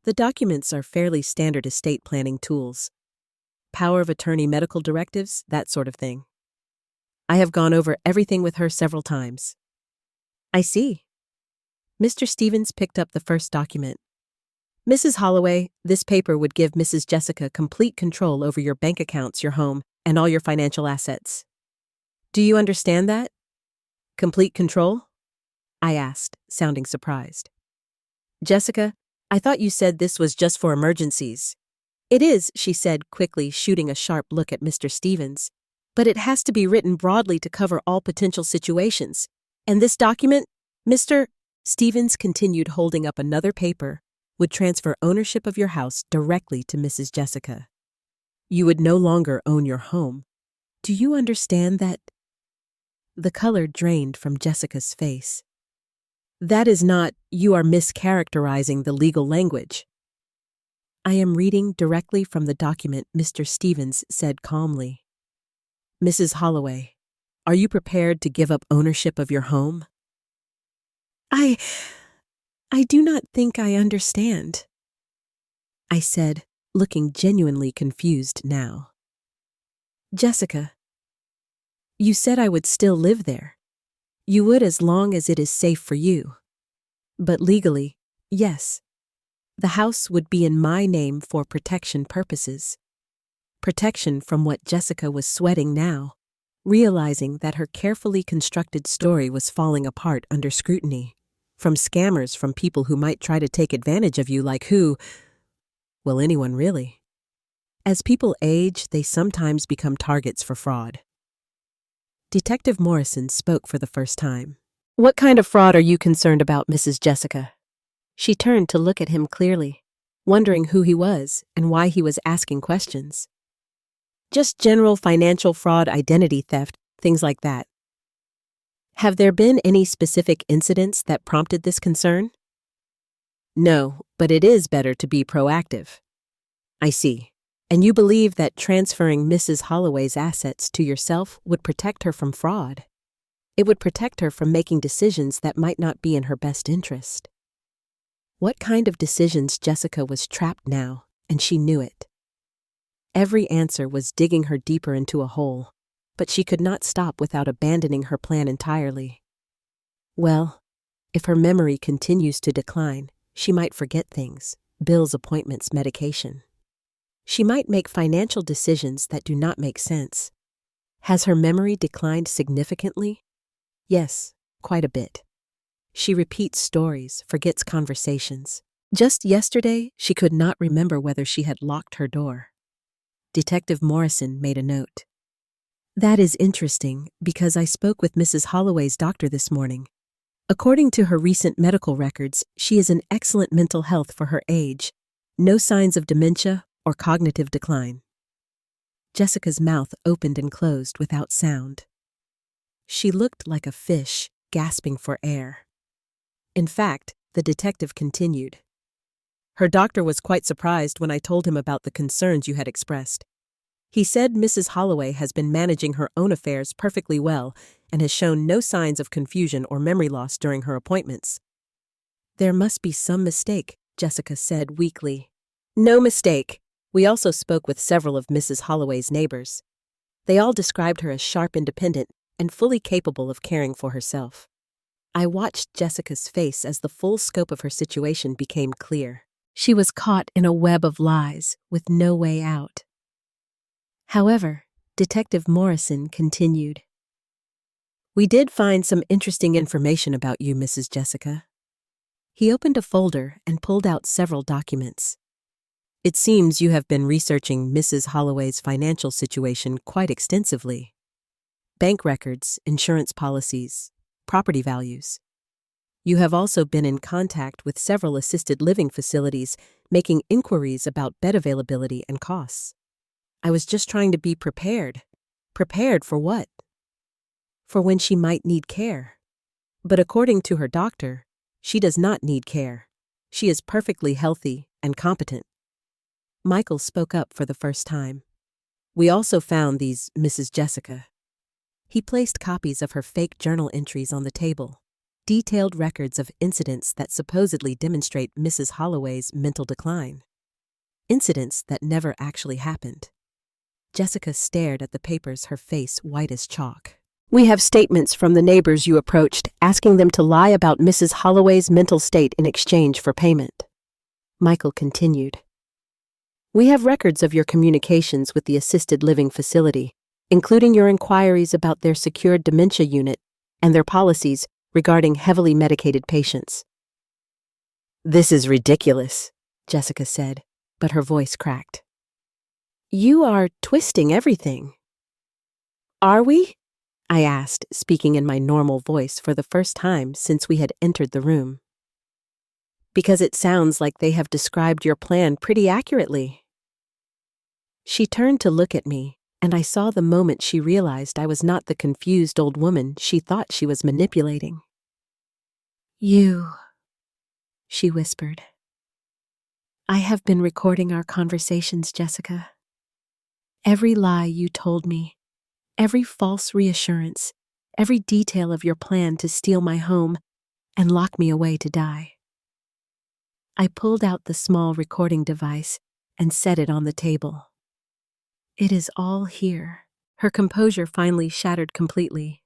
The documents are fairly standard estate planning tools. Power of attorney medical directives, that sort of thing. I have gone over everything with her several times. I see. Mr. Stevens picked up the first document. Mrs. Holloway, this paper would give Mrs. Jessica complete control over your bank accounts, your home, and all your financial assets. Do you understand that? Complete control? I asked, sounding surprised. Jessica, I thought you said this was just for emergencies. It is, she said quickly, shooting a sharp look at Mr. Stevens. But it has to be written broadly to cover all potential situations. And this document, Mr. Stevens continued, holding up another paper, would transfer ownership of your house directly to Mrs. Jessica. You would no longer own your home. Do you understand that? The color drained from Jessica's face. That is not, you are mischaracterizing the legal language. I am reading directly from the document, Mr. Stevens said calmly. Mrs. Holloway, are you prepared to give up ownership of your home? I do not think I understand, I said, looking genuinely confused now. Jessica, you said I would still live there. You would as long as it is safe for you. But legally, yes. The house would be in my name for protection purposes. Protection from what Jessica was sweating now, realizing that her carefully constructed story was falling apart under scrutiny. From scammers, from people who might try to take advantage of you, like who? Well, anyone really. As people age, they sometimes become targets for fraud. Detective Morrison spoke for the first time. What kind of fraud are you concerned about, Mrs. Jessica? She turned to look at him clearly, wondering who he was and why he was asking questions. Just general financial fraud, identity theft, things like that. Have there been any specific incidents that prompted this concern? No, but it is better to be proactive. I see. And you believe that transferring Mrs. Holloway's assets to yourself would protect her from fraud. It would protect her from making decisions that might not be in her best interest. What kind of decisions? Jessica was trapped now, and she knew it. Every answer was digging her deeper into a hole, but she could not stop without abandoning her plan entirely. Well, if her memory continues to decline, she might forget things, bills, appointments, medication. She might make financial decisions that do not make sense. Has her memory declined significantly? Yes, quite a bit. She repeats stories, forgets conversations. Just yesterday, she could not remember whether she had locked her door. Detective Morrison made a note. That is interesting, because I spoke with Mrs. Holloway's doctor this morning. According to her recent medical records, she is in excellent mental health for her age. No signs of dementia or cognitive decline. Jessica's mouth opened and closed without sound. She looked like a fish, gasping for air. In fact, the detective continued. Her doctor was quite surprised when I told him about the concerns you had expressed. He said Mrs. Holloway has been managing her own affairs perfectly well and has shown no signs of confusion or memory loss during her appointments. There must be some mistake, Jessica said weakly. No mistake. We also spoke with several of Mrs. Holloway's neighbors. They all described her as sharp, independent, and fully capable of caring for herself. I watched Jessica's face as the full scope of her situation became clear. She was caught in a web of lies with no way out. However, Detective Morrison continued. We did find some interesting information about you, Mrs. Jessica. He opened a folder and pulled out several documents. It seems you have been researching Mrs. Holloway's financial situation quite extensively. Bank records, insurance policies, property values. You have also been in contact with several assisted living facilities, making inquiries about bed availability and costs. I was just trying to be prepared. Prepared for what? For when she might need care. But according to her doctor, she does not need care. She is perfectly healthy and competent. Michael spoke up for the first time. We also found these, Mrs. Jessica. He placed copies of her fake journal entries on the table, detailed records of incidents that supposedly demonstrate Mrs. Holloway's mental decline. Incidents that never actually happened. Jessica stared at the papers, her face white as chalk. We have statements from the neighbors you approached, asking them to lie about Mrs. Holloway's mental state in exchange for payment. Michael continued. We have records of your communications with the assisted living facility, including your inquiries about their secured dementia unit and their policies regarding heavily medicated patients. This is ridiculous, Jessica said, but her voice cracked. You are twisting everything. Are we? I asked, speaking in my normal voice for the first time since we had entered the room. Because it sounds like they have described your plan pretty accurately. She turned to look at me, and I saw the moment she realized I was not the confused old woman she thought she was manipulating. "You," she whispered. "I have been recording our conversations, Jessica. Every lie you told me, every false reassurance, every detail of your plan to steal my home and lock me away to die." I pulled out the small recording device and set it on the table. "It is all here." Her composure finally shattered completely.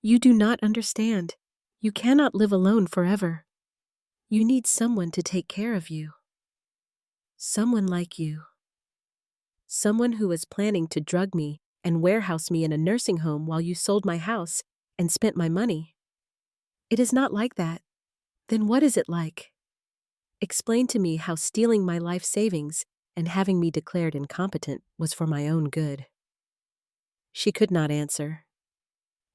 "You do not understand. You cannot live alone forever. You need someone to take care of you. Someone like you. Someone who was planning to drug me and warehouse me in a nursing home while you sold my house and spent my money. It is not like that. Then what is it like? Explain to me how stealing my life savings and having me declared incompetent was for my own good." She could not answer.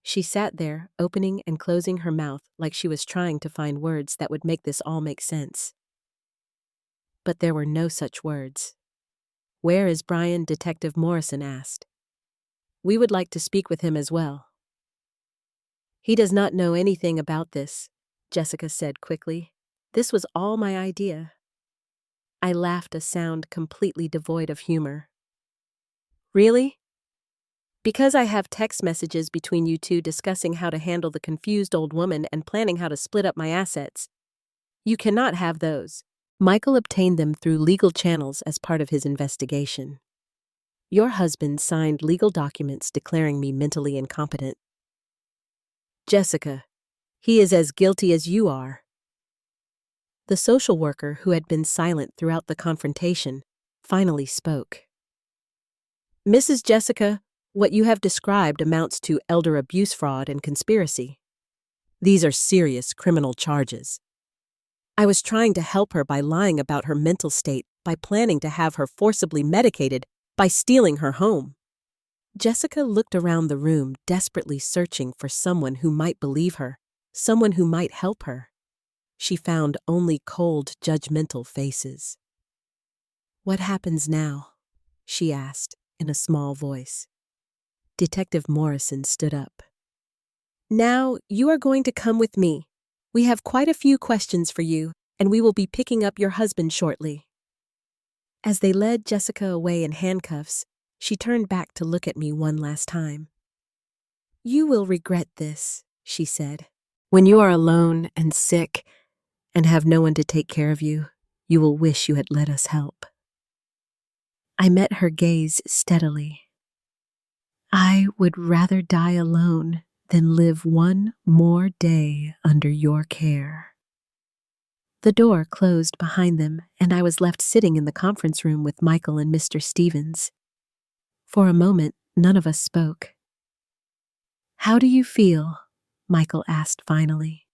She sat there, opening and closing her mouth like she was trying to find words that would make this all make sense. But there were no such words. "Where is Brian?" Detective Morrison asked. "We would like to speak with him as well." "He does not know anything about this," Jessica said quickly. "This was all my idea." I laughed, a sound completely devoid of humor. "Really? Because I have text messages between you two discussing how to handle the confused old woman and planning how to split up my assets. You cannot have those." Michael obtained them through legal channels as part of his investigation. "Your husband signed legal documents declaring me mentally incompetent." "Jessica, he is as guilty as you are." The social worker, who had been silent throughout the confrontation, finally spoke. "Mrs. Jessica, what you have described amounts to elder abuse, fraud, and conspiracy. These are serious criminal charges. I was trying to help her by lying about her mental state, by planning to have her forcibly medicated, by stealing her home." Jessica looked around the room, desperately searching for someone who might believe her, someone who might help her. She found only cold, judgmental faces. "What happens now?" she asked in a small voice. Detective Morrison stood up. "Now you are going to come with me. We have quite a few questions for you, and we will be picking up your husband shortly." As they led Jessica away in handcuffs, she turned back to look at me one last time. "You will regret this," she said. "When you are alone and sick and have no one to take care of you, you will wish you had let us help." I met her gaze steadily. "I would rather die alone than live one more day under your care." The door closed behind them, and I was left sitting in the conference room with Michael and Mr. Stevens. For a moment, none of us spoke. "How do you feel?" Michael asked finally.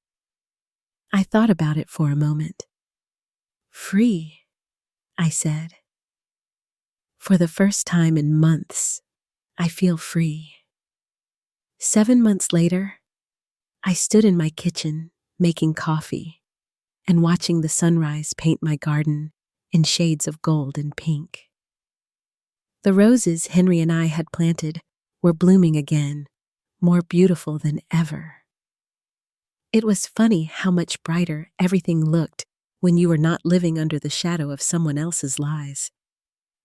I thought about it for a moment. "Free," I said. "For the first time in months, I feel free." 7 months later, I stood in my kitchen making coffee and watching the sunrise paint my garden in shades of gold and pink. The roses Henry and I had planted were blooming again, more beautiful than ever. It was funny how much brighter everything looked when you were not living under the shadow of someone else's lies.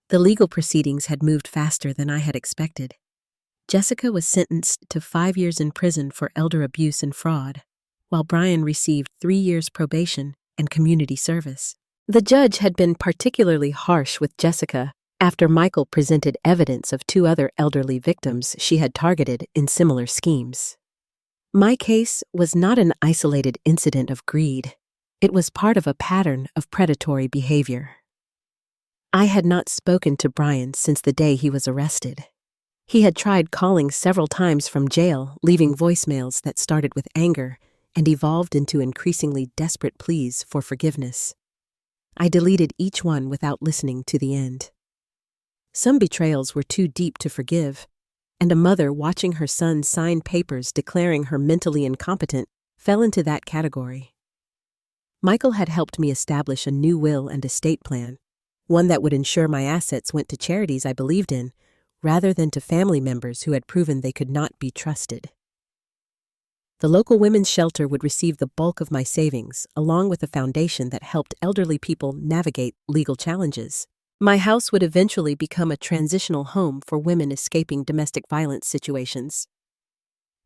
The legal proceedings had moved faster than I had expected. Jessica was sentenced to 5 years in prison for elder abuse and fraud, while Brian received 3 years probation and community service. The judge had been particularly harsh with Jessica after Michael presented evidence of 2 other elderly victims she had targeted in similar schemes. My case was not an isolated incident of greed. It was part of a pattern of predatory behavior. I had not spoken to Brian since the day he was arrested. He had tried calling several times from jail, leaving voicemails that started with anger and evolved into increasingly desperate pleas for forgiveness. I deleted each one without listening to the end. Some betrayals were too deep to forgive, and a mother watching her son sign papers declaring her mentally incompetent fell into that category. Michael had helped me establish a new will and estate plan, one that would ensure my assets went to charities I believed in, rather than to family members who had proven they could not be trusted. The local women's shelter would receive the bulk of my savings, along with a foundation that helped elderly people navigate legal challenges. My house would eventually become a transitional home for women escaping domestic violence situations.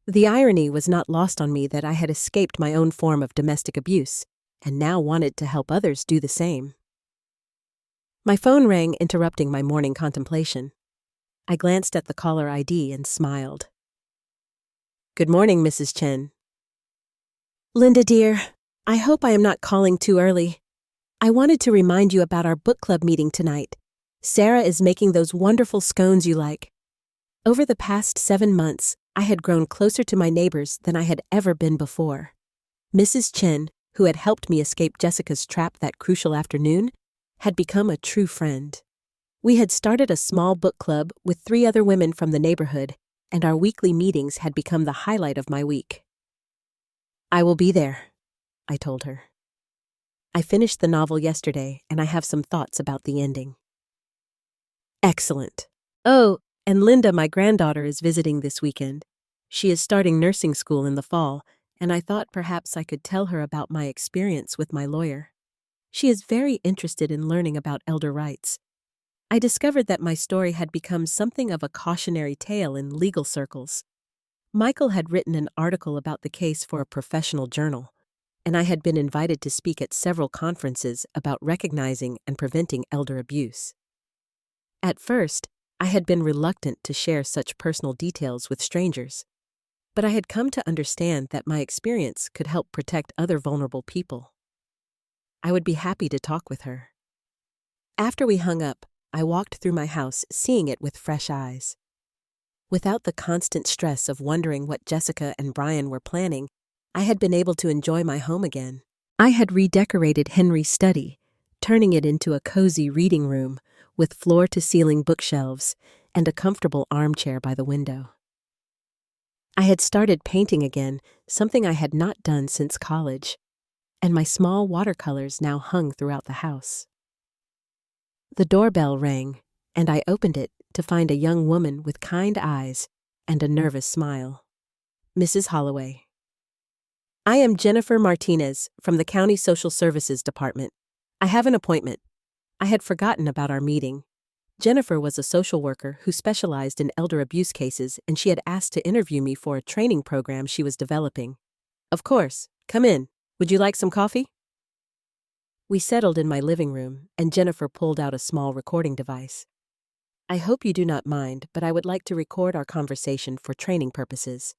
The irony was not lost on me that I had escaped my own form of domestic abuse, and now wanted to help others do the same. My phone rang, interrupting my morning contemplation. I glanced at the caller ID and smiled. "Good morning, Mrs. Chen." "Linda, dear, I hope I am not calling too early. I wanted to remind you about our book club meeting tonight. Sarah is making those wonderful scones you like." Over the past 7 months, I had grown closer to my neighbors than I had ever been before. Mrs. Chen, who had helped me escape Jessica's trap that crucial afternoon, had become a true friend. We had started a small book club with 3 other women from the neighborhood, and our weekly meetings had become the highlight of my week. "I will be there," I told her. "I finished the novel yesterday, and I have some thoughts about the ending." "Excellent. Oh, and Linda, my granddaughter, is visiting this weekend. She is starting nursing school in the fall, and I thought perhaps I could tell her about my experience with my lawyer. She is very interested in learning about elder rights. I discovered that my story had become something of a cautionary tale in legal circles. Michael had written an article about the case for a professional journal, and I had been invited to speak at several conferences about recognizing and preventing elder abuse. At first, I had been reluctant to share such personal details with strangers, but I had come to understand that my experience could help protect other vulnerable people. I would be happy to talk with her. After we hung up, I walked through my house, seeing it with fresh eyes. Without the constant stress of wondering what Jessica and Brian were planning, I had been able to enjoy my home again. I had redecorated Henry's study, turning it into a cozy reading room with floor-to-ceiling bookshelves and a comfortable armchair by the window. I had started painting again, something I had not done since college, and my small watercolors now hung throughout the house. The doorbell rang, and I opened it to find a young woman with kind eyes and a nervous smile. "Mrs. Holloway." "I am Jennifer Martinez from the County Social Services Department. I have an appointment." I had forgotten about our meeting. Jennifer was a social worker who specialized in elder abuse cases, and she had asked to interview me for a training program she was developing. "Of course. Come in. Would you like some coffee?" We settled in my living room, and Jennifer pulled out a small recording device. "I hope you do not mind, but I would like to record our conversation for training purposes.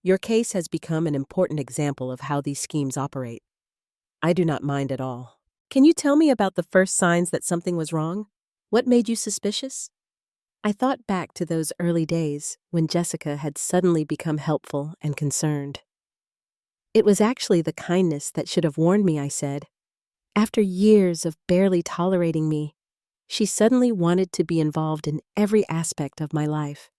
Your case has become an important example of how these schemes operate." "I do not mind at all. Can you tell me about the first signs that something was wrong? What made you suspicious?" I thought back to those early days when Jessica had suddenly become helpful and concerned. "It was actually the kindness that should have warned me," I said. "After years of barely tolerating me, she suddenly wanted to be involved in every aspect of my life.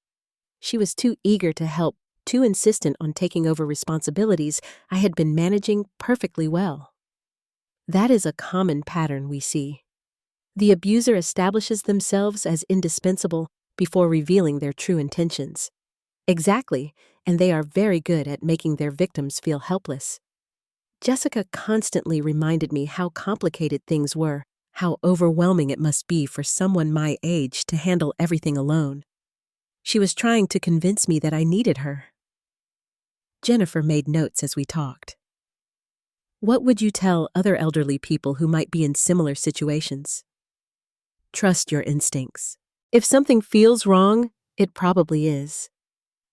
She was too eager to help, too insistent on taking over responsibilities I had been managing perfectly well." That is a common pattern we see. The abuser establishes themselves as indispensable before revealing their true intentions. Exactly, and they are very good at making their victims feel helpless. Jessica constantly reminded me how complicated things were, how overwhelming it must be for someone my age to handle everything alone. She was trying to convince me that I needed her. Jennifer made notes as we talked. "What would you tell other elderly people who might be in similar situations?" "Trust your instincts. If something feels wrong, it probably is.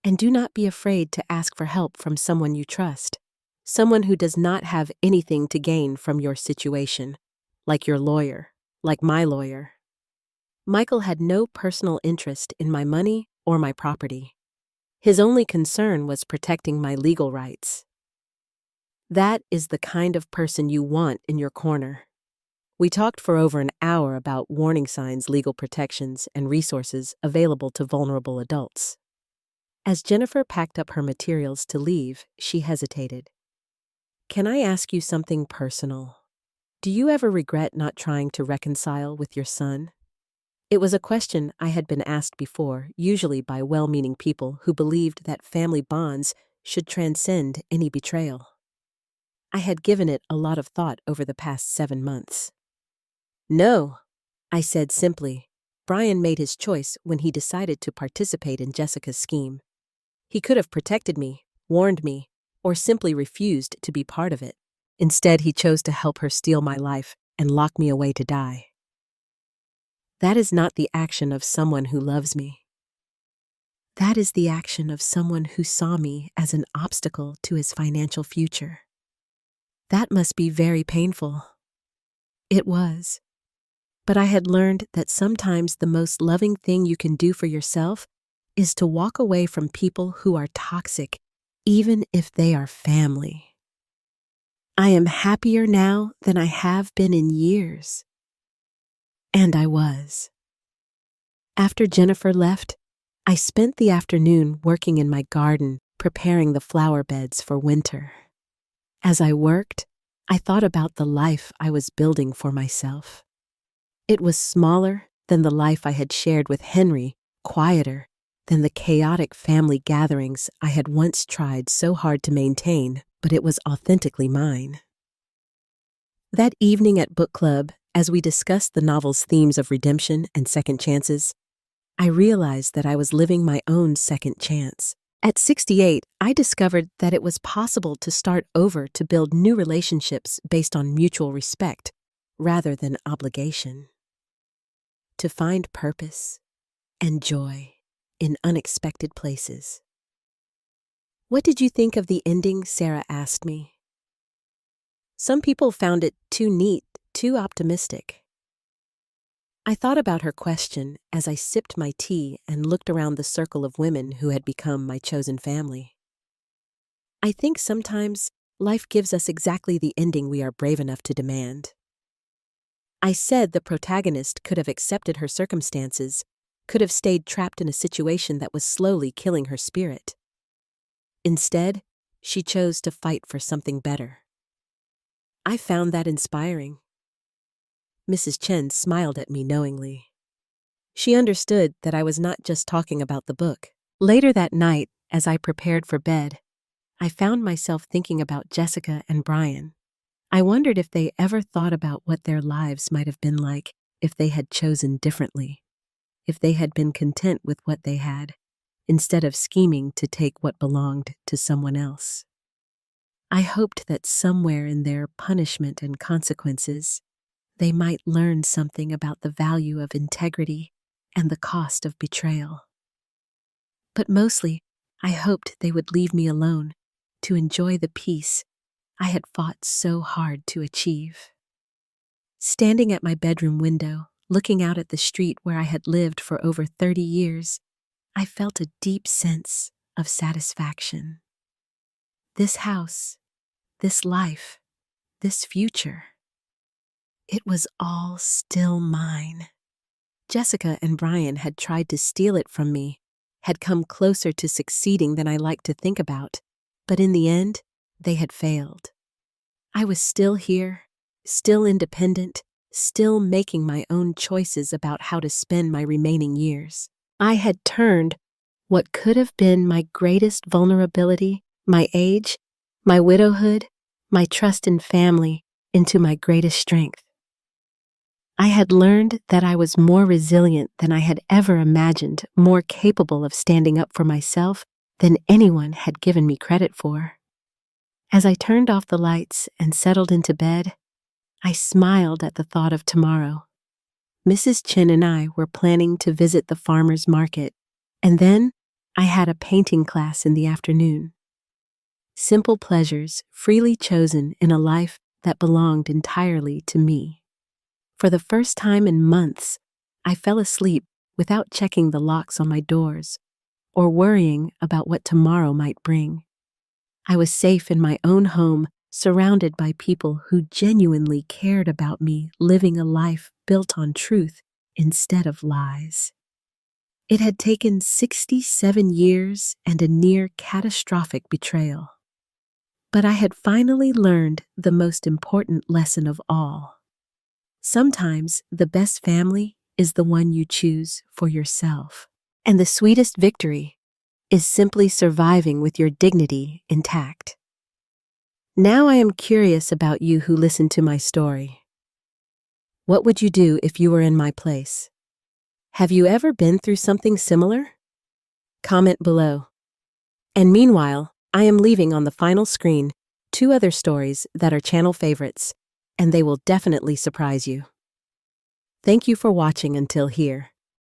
And do not be afraid to ask for help from someone you trust. Someone who does not have anything to gain from your situation, like your lawyer, like my lawyer." Michael had no personal interest in my money or my property. His only concern was protecting my legal rights. That is the kind of person you want in your corner. We talked for over an hour about warning signs, legal protections, and resources available to vulnerable adults. As Jennifer packed up her materials to leave, she hesitated. "Can I ask you something personal? Do you ever regret not trying to reconcile with your son?" It was a question I had been asked before, usually by well-meaning people who believed that family bonds should transcend any betrayal. I had given it a lot of thought over the past 7 months. No, I said simply. Brian made his choice when he decided to participate in Jessica's scheme. He could have protected me, warned me, or simply refused to be part of it. Instead, he chose to help her steal my life and lock me away to die. That is not the action of someone who loves me. That is the action of someone who saw me as an obstacle to his financial future. That must be very painful. It was. But I had learned that sometimes the most loving thing you can do for yourself is to walk away from people who are toxic, even if they are family. I am happier now than I have been in years. And I was. After Jennifer left, I spent the afternoon working in my garden, preparing the flower beds for winter. As I worked, I thought about the life I was building for myself. It was smaller than the life I had shared with Henry, quieter than the chaotic family gatherings I had once tried so hard to maintain, but it was authentically mine. That evening at book club, as we discussed the novel's themes of redemption and second chances, I realized that I was living my own second chance. At 68, I discovered that it was possible to start over to build new relationships based on mutual respect rather than obligation. To find purpose and joy in unexpected places. What did you think of the ending? Sarah asked me. Some people found it too neat, too optimistic. I thought about her question as I sipped my tea and looked around the circle of women who had become my chosen family. I think sometimes life gives us exactly the ending we are brave enough to demand. I said the protagonist could have accepted her circumstances, could have stayed trapped in a situation that was slowly killing her spirit. Instead, she chose to fight for something better. I found that inspiring. Mrs. Chen smiled at me knowingly. She understood that I was not just talking about the book. Later that night, as I prepared for bed, I found myself thinking about Jessica and Brian. I wondered if they ever thought about what their lives might have been like if they had chosen differently, if they had been content with what they had, instead of scheming to take what belonged to someone else. I hoped that somewhere in their punishment and consequences, they might learn something about the value of integrity and the cost of betrayal. But mostly, I hoped they would leave me alone to enjoy the peace I had fought so hard to achieve. Standing at my bedroom window, looking out at the street where I had lived for over 30 years, I felt a deep sense of satisfaction. This house, this life, this future, it was all still mine. Jessica and Brian had tried to steal it from me, had come closer to succeeding than I liked to think about, but in the end, they had failed. I was still here, still independent, still making my own choices about how to spend my remaining years. I had turned what could have been my greatest vulnerability, my age, my widowhood, my trust in family, into my greatest strength. I had learned that I was more resilient than I had ever imagined, more capable of standing up for myself than anyone had given me credit for. As I turned off the lights and settled into bed, I smiled at the thought of tomorrow. Mrs. Chen and I were planning to visit the farmer's market, and then I had a painting class in the afternoon. Simple pleasures freely chosen in a life that belonged entirely to me. For the first time in months, I fell asleep without checking the locks on my doors or worrying about what tomorrow might bring. I was safe in my own home, surrounded by people who genuinely cared about me, living a life built on truth instead of lies. It had taken 67 years and a near catastrophic betrayal. But I had finally learned the most important lesson of all. Sometimes the best family is the one you choose for yourself. And the sweetest victory is simply surviving with your dignity intact. Now I am curious about you who listened to my story. What would you do if you were in my place? Have you ever been through something similar? Comment below. And meanwhile, I am leaving on the final screen 2 other stories that are channel favorites, and they will definitely surprise you. Thank you for watching until here.